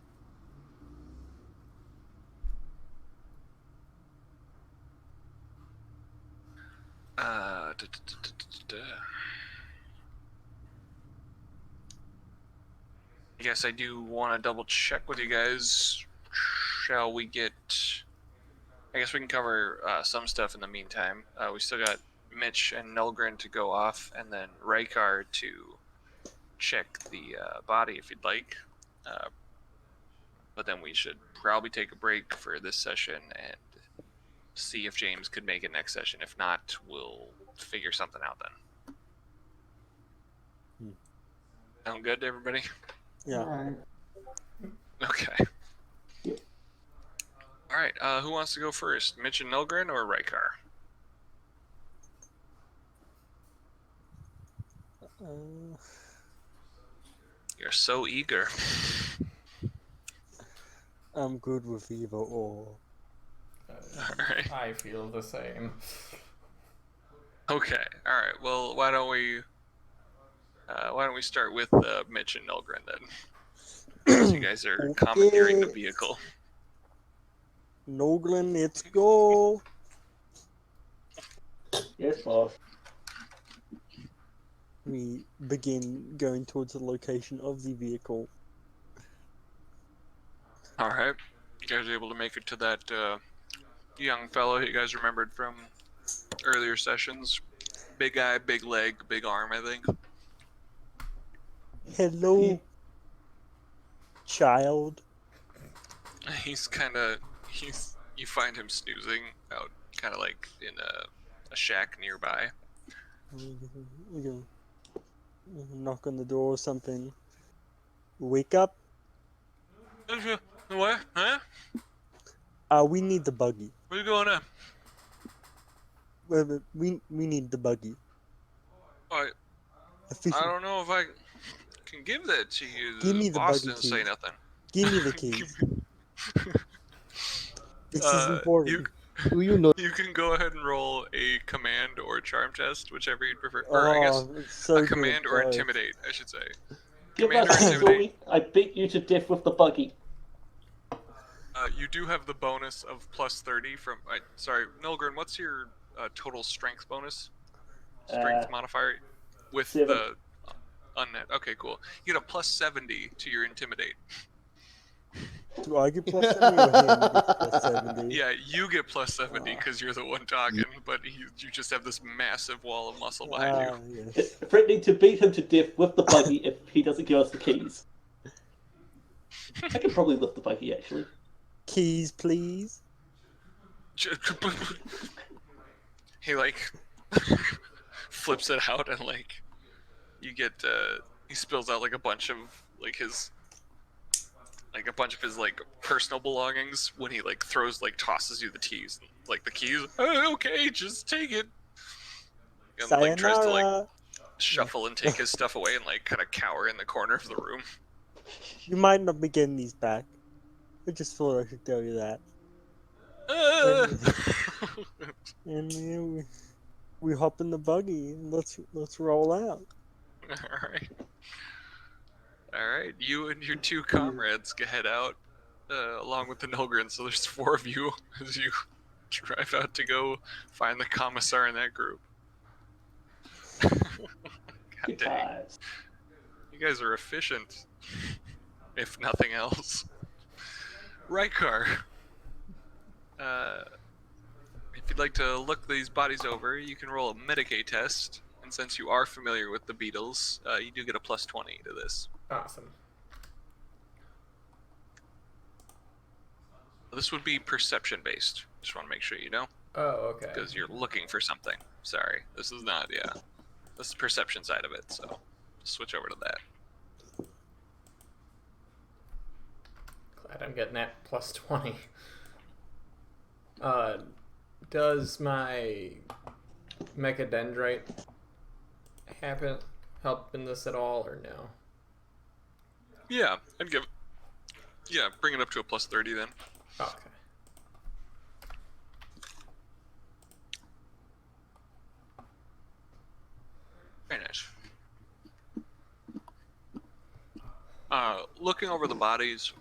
I guess I do want to double check with you guys. Shall we get? I guess we can cover some stuff in the meantime. We still got Mitch and Nulgren to go off, and then Rykar to check the body if you'd like. but then we should probably take a break for this session and see if James could make it next session. If not, we'll figure something out then. Sound good to everybody? Yeah. Alright. Okay. Alright, who wants to go first? Mitch and Nilgren or Rykar? You're so eager. I'm good with either or. Alright. I feel the same. Okay, alright. Well, why don't we start with Mitch and Nilgren then? Because you guys are commandeering the vehicle. Noglan, let's go. Yes, boss. We begin going towards the location of the vehicle. Alright. You guys are able to make it to that young fellow you guys remembered from earlier sessions. Big eye, big leg, big arm, I think. Hello, child. You find him snoozing out, kind of like in a shack nearby. We go knock on the door or something. Wake up. What? Huh? We need the buggy. What's going on? We need the buggy. I don't know if I can give that to you. Give me the boss buggy didn't say keys. nothing. Give me the keys. This is important. You You can go ahead and roll a command or charm test, whichever you'd prefer. Or I guess it's so a good, command or guys. intimidate, I should say. Give Command us or a intimidate. story. I beat you to death with the buggy. You do have the bonus of plus 30 from. Sorry, Nilgren, what's your total strength bonus? Strength modifier? With 7. the unnet. Okay, cool. You get a plus 70 to your intimidate. Do I get plus 70 or him gets plus 70? Yeah, you get plus 70 because you're the one talking, but you just have this massive wall of muscle behind you. Yes. Threatening to beat him to death with the buggy if he doesn't give us the keys. I could probably lift the buggy, actually. Keys, please. He like flips it out and like you get he spills out like a bunch of like his like personal belongings when he like tosses you the keys, like the keys. Oh, okay, just take it. And like tries to like shuffle and take his stuff away and like kind of cower in the corner of the room. You might not be getting these back. I just thought I should tell you that. And we hop in the buggy and let's roll out. All right. You and your two comrades head out along with the Nilgren. So there's 4 of you as you drive out to go find the commissar in that group. God dang. You guys are efficient, if nothing else. Rykar, if you'd like to look these bodies over, you can roll a Medicaid test, and since you are familiar with the beetles, you do get a plus 20 to this. Awesome. This would be perception-based. Just want to make sure you know. Oh, okay. Because you're looking for something. Sorry, this is not, this is the perception side of it, so switch over to that. Glad I'm getting that plus 20. Does my mechadendrite help in this at all, or no? Yeah, I'd give. Yeah, bring it up to a plus 30 then. Okay. Very nice. Looking over the bodies.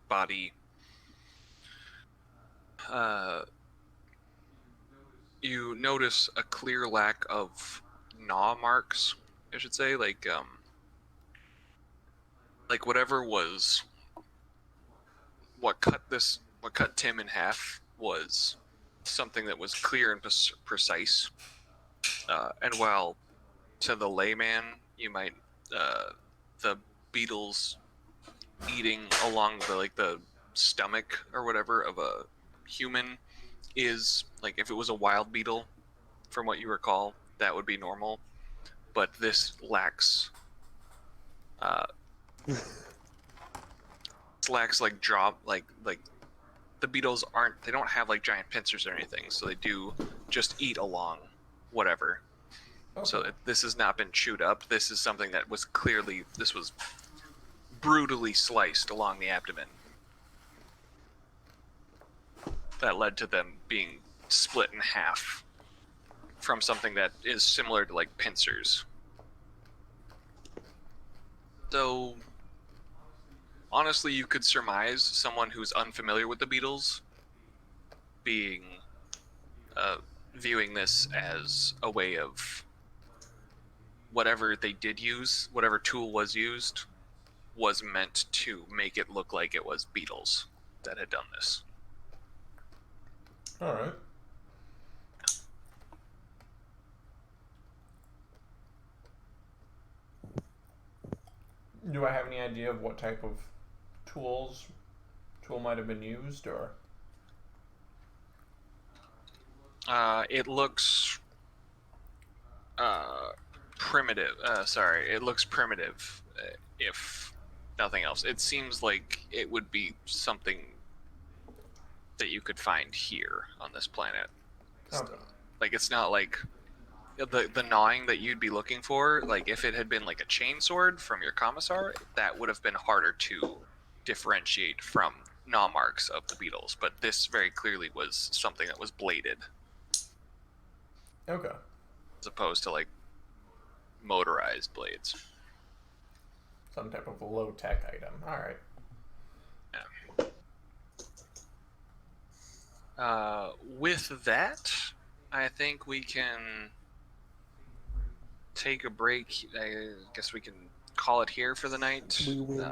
Body. You notice a clear lack of gnaw marks, I should say, like whatever was what cut Tim in half was something that was clear and precise. And while to the layman you might the beetles eating along the stomach or whatever of a human is like if it was a wild beetle, from what you recall, that would be normal. But this lacks like jaw like the beetles they don't have like giant pincers or anything, so they do just eat along whatever. Okay. So this has not been chewed up. This is something that was brutally sliced along the abdomen. That led to them being split in half from something that is similar to like pincers. So honestly, you could surmise someone who's unfamiliar with the beetles being viewing this as a way of whatever they did use, whatever tool was used, was meant to make it look like it was beetles that had done this. All right. Do I have any idea of what type of tool might have been used, or? It looks primitive. It looks primitive, if nothing else. It seems like it would be something that you could find here on this planet. Okay. Like, it's not like the gnawing that you'd be looking for. Like, if it had been like a chainsword from your commissar, that would have been harder to differentiate from gnaw marks of the beetles. But this very clearly was something that was bladed. Okay. As opposed to like motorized blades. Some type of low-tech item. All right. Yeah. With that, I think we can take a break. I guess we can call it here for the night. We win.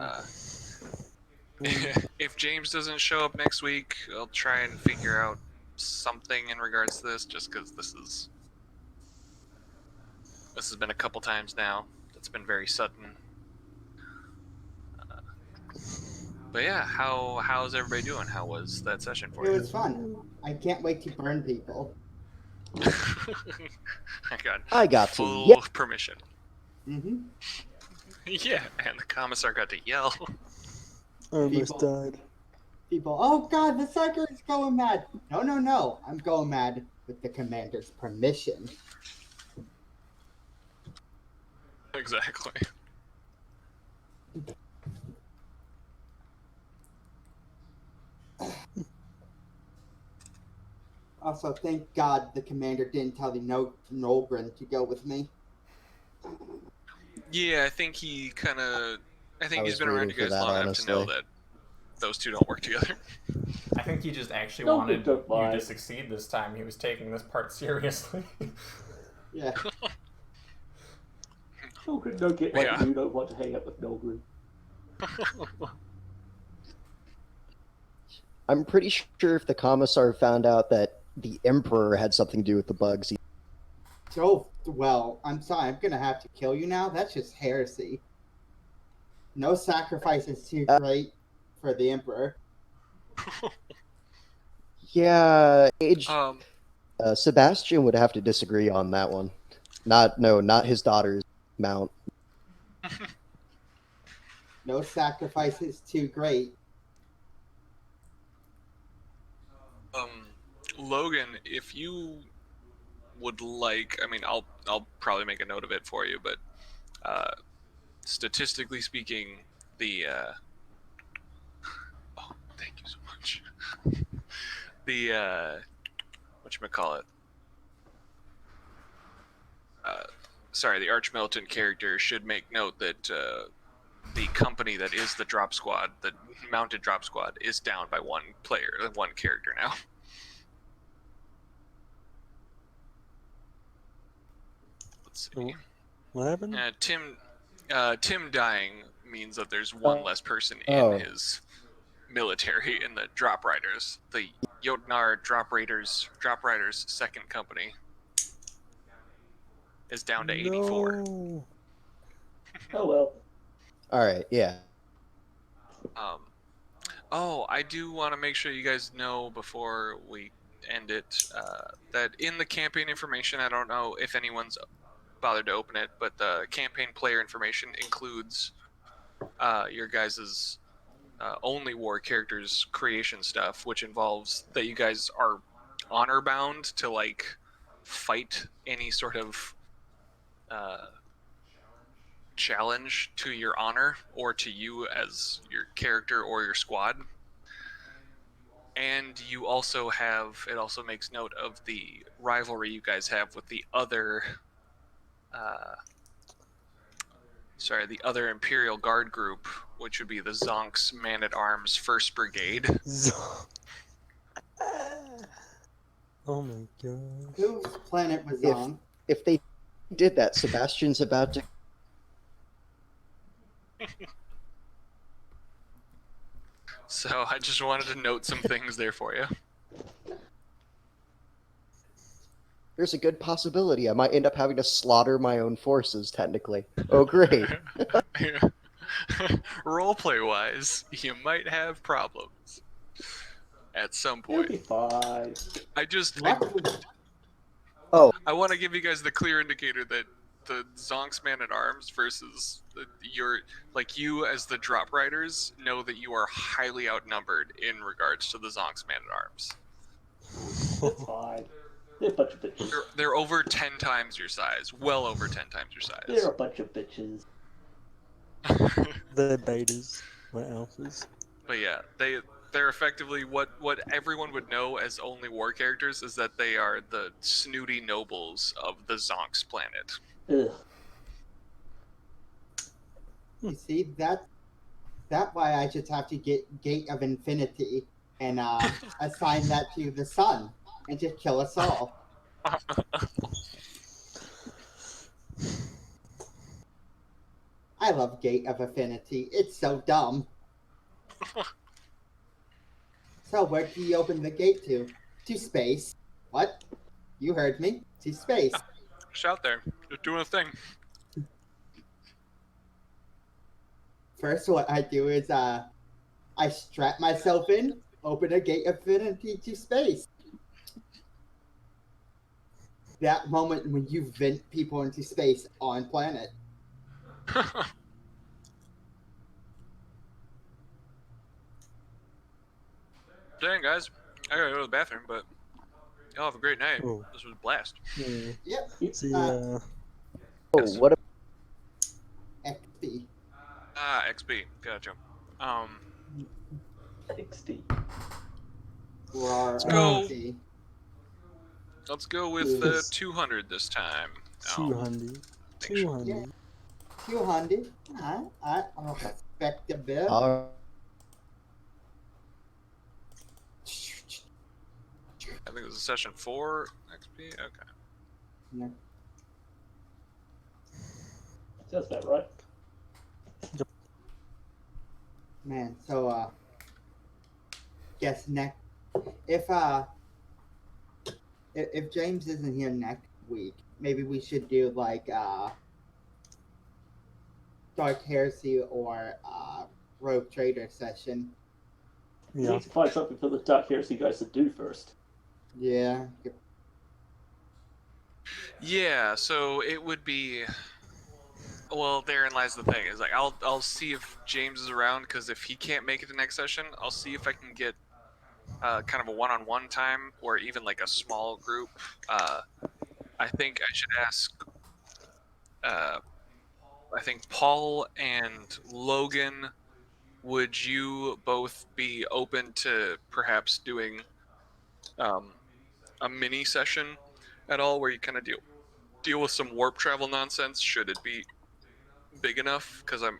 If James doesn't show up next week, I'll try and figure out something in regards to this, just because this has been a couple times now. It's been very sudden. But yeah, how's everybody doing? How was that session for It you? was fun. I can't wait to burn people. I got to. full Yep. permission. Mm-hmm. Yeah, and the commissar got to yell. I almost died. People, oh god, the psyker is going mad. No. I'm going mad with the commander's permission. Exactly. Also, thank God the commander didn't tell the Nolgren to go with me. Yeah, I think he's been around you guys that, long enough to know honestly. that those two don't work together. I think he just actually No, wanted don't you lie. to succeed this time. He was taking this part seriously. Yeah. Nolgren don't get like Yeah. you don't want to hang out with Nolgren. I'm pretty sure if the commissar found out that the Emperor had something to do with the bugs, Oh, well, I'm sorry, I'm gonna have to kill you now? That's just heresy. No sacrifice is too great for the Emperor. yeah, Sebastian would have to disagree on that one. Not his daughter's mount. No sacrifice is too great. Logan, if you would like, I mean, I'll probably make a note of it for you, but statistically speaking, the oh, thank you so much. The whatchamacallit? The Archmilitant character should make note that the company that is the drop squad, the mounted drop squad, is down by one character now. Let's see. What happened? Tim dying means that there's one less person in his military in the drop riders. The Jotnar drop riders second company is down to 84. No. Oh well. All right, yeah. Oh, I do want to make sure you guys know before we end it that in the campaign information, I don't know if anyone's bothered to open it, but the campaign player information includes your guys's only war characters creation stuff, which involves that you guys are honor bound to like fight any sort of challenge to your honor or to you as your character or your squad. And you also have, it also makes note of the rivalry you guys have with the other the other Imperial Guard group, which would be the Zonk's Man-at-Arms 1st Brigade. Oh my god. Whose planet was on? If they did that, Sebastian's about to. So I just wanted to note some things there for you. There's a good possibility I might end up having to slaughter my own forces, technically. Oh, great. Roleplay wise, you might have problems at some You'll point. be fine. I want to give you guys the clear indicator that the Zonk's Man-at-Arms versus you as the drop riders know that you are highly outnumbered in regards to the Zonk's Man-at-Arms. It's fine. They're a bunch of bitches. They're over 10 times your size. Well over 10 times your size. They're a bunch of bitches. They're betas. We're alphas. But yeah, they're effectively what everyone would know as only war characters is that they are the snooty nobles of the Zonk's planet. Ugh. You see, that why I just have to get Gate of Infinity and assign that to the sun and just kill us all. I love Gate of Affinity. It's so dumb. So where do you open the gate to? To space. What? You heard me. To space. Just out there. Just doing a thing. First, what I do is I strap myself in, open a Gate of Infinity to space. That moment when you vent people into space on planet. Dang, guys. I gotta go to the bathroom, but y'all have a great night. Oh. This was a blast. Yeah. Yep. See, Oh, Yes. what? XP. XP. Gotcha. 60. Let's go. XP. Let's go with Yes. 200 this time. 200. 200. Yeah. 200. I respect the bill. I think it was session 4 XP. Okay. Yeah. Sounds about right. Man, so guess next if James isn't here next week, maybe we should do like Dark Heresy or Rogue Trader session. We Yeah. need to find something for the Dark Heresy guys to do first. Yeah. Yeah, so it would be. Well, therein lies the thing. Is like I'll see if James is around, because if he can't make it the next session, I'll see if I can get kind of a one-on-one time or even like a small group. I think I should ask. I think Paul and Logan, would you both be open to perhaps doing a mini session at all, where you kind of deal with some warp travel nonsense? Should it be big enough? Because I'm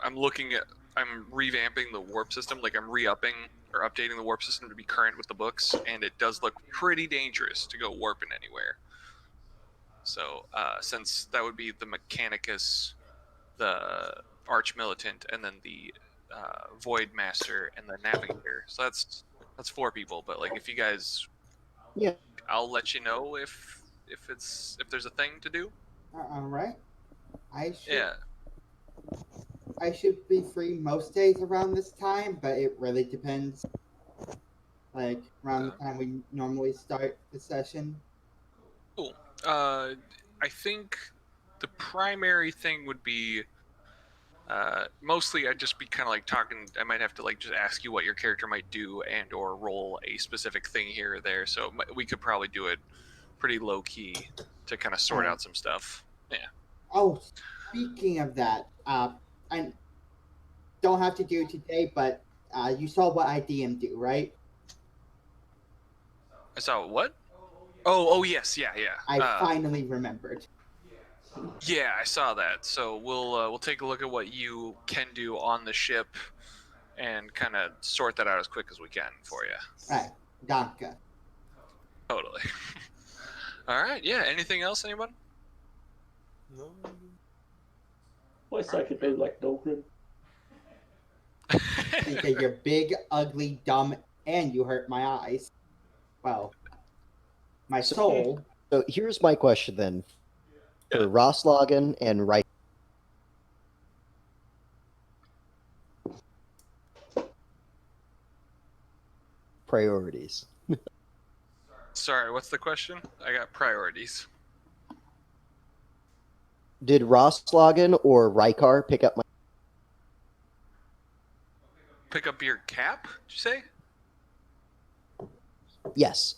revamping the warp system, like I'm re-upping or updating the warp system to be current with the books, and it does look pretty dangerous to go warping anywhere. So since that would be the Mechanicus, the Arch Militant, and then the Void Master and the Navigator. So that's 4 people. But like, if you guys, Yeah. I'll let you know if there's a thing to do. All right. I should. Yeah. I should be free most days around this time, but it really depends. Like, around the time we normally start the session. Cool. I think the primary thing would be mostly I'd just be kind of like talking. I might have to like just ask you what your character might do and or roll a specific thing here or there. So we could probably do it pretty low key to kind of sort out some stuff. Yeah. Oh, speaking of that, I don't have to do it today, but you saw what I DM do, right? I saw what? Oh yes, yeah. I finally remembered. Yeah, I saw that. So we'll take a look at what you can do on the ship, and kind of sort that out as quick as we can for you. Right, danke. Totally. All right. Yeah. Anything else, anyone? No. Voice I could do like Nolgrin. Because you're big, ugly, dumb, and you hurt my eyes. Well, my soul. So here's my question then. For Rosslagen and Reich. Priorities. Sorry, what's the question? I got priorities. Did Rosslagen or Rykar pick up my... Pick up your cap, did you say? Yes.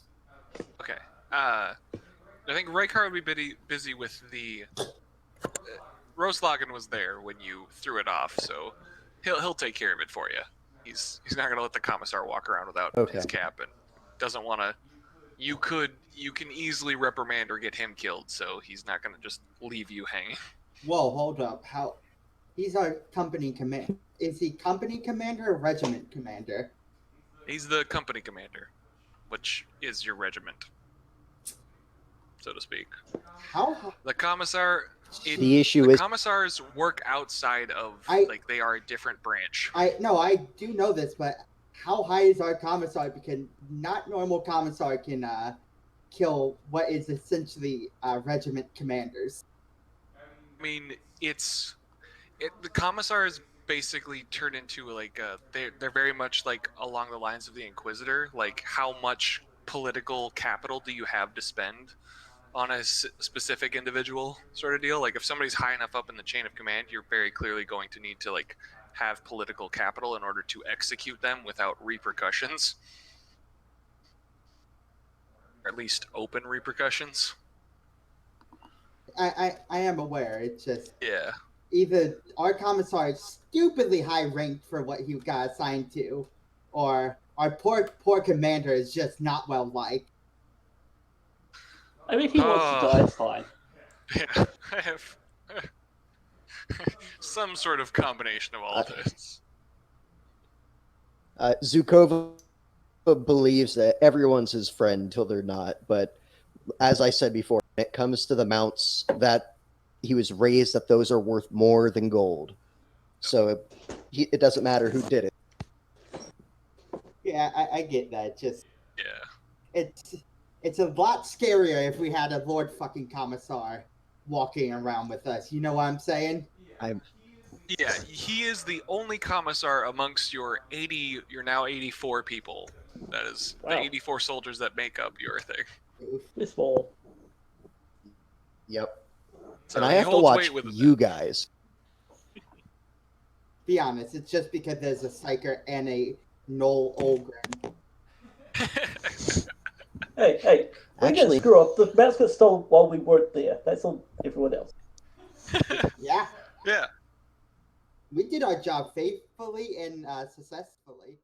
Okay. I think Rykar would be busy with the... Rosslagen was there when you threw it off, so he'll take care of it for you. He's not going to let the commissar walk around without his cap, and doesn't want to... You can easily reprimand or get him killed, so he's not going to just leave you hanging. Whoa, hold up. How? He's our company commander. Is he company commander or regiment commander? He's the company commander, which is your regiment, so to speak. How? The commissar... The issue is... commissars work outside of, they are a different branch. I do know this, but how high is our commissar? Because not normal commissar can kill what is essentially regiment commanders. I mean, the commissars basically turn into like they're very much like along the lines of the Inquisitor. Like, how much political capital do you have to spend on a specific individual sort of deal? Like, if somebody's high enough up in the chain of command, you're very clearly going to need to like have political capital in order to execute them without repercussions, or at least open repercussions. I am aware. It's just either our commissar is stupidly high ranked for what he got assigned to, or our poor commander is just not well liked. I mean, if he wants to die, it's fine. Yeah, I have some sort of combination of all this. Zukova believes that everyone's his friend until they're not, but as I said before, when it comes to the mounts, that he was raised that those are worth more than gold. So it doesn't matter who did it. Yeah, I get that. Just yeah, it's a lot scarier if we had a Lord fucking Commissar walking around with us. You know what I'm saying? Yeah, he is the only commissar amongst your now 84 people. That is the 84 soldiers that make up your thing. It's small. Yep. So and I have to watch you guys. Be honest, it's just because there's a Psyker and a Knoll Olgren. Hey, we didn't screw up. The mouse got stolen while we weren't there. That's on everyone else. Yeah. Yeah. We did our job faithfully and successfully.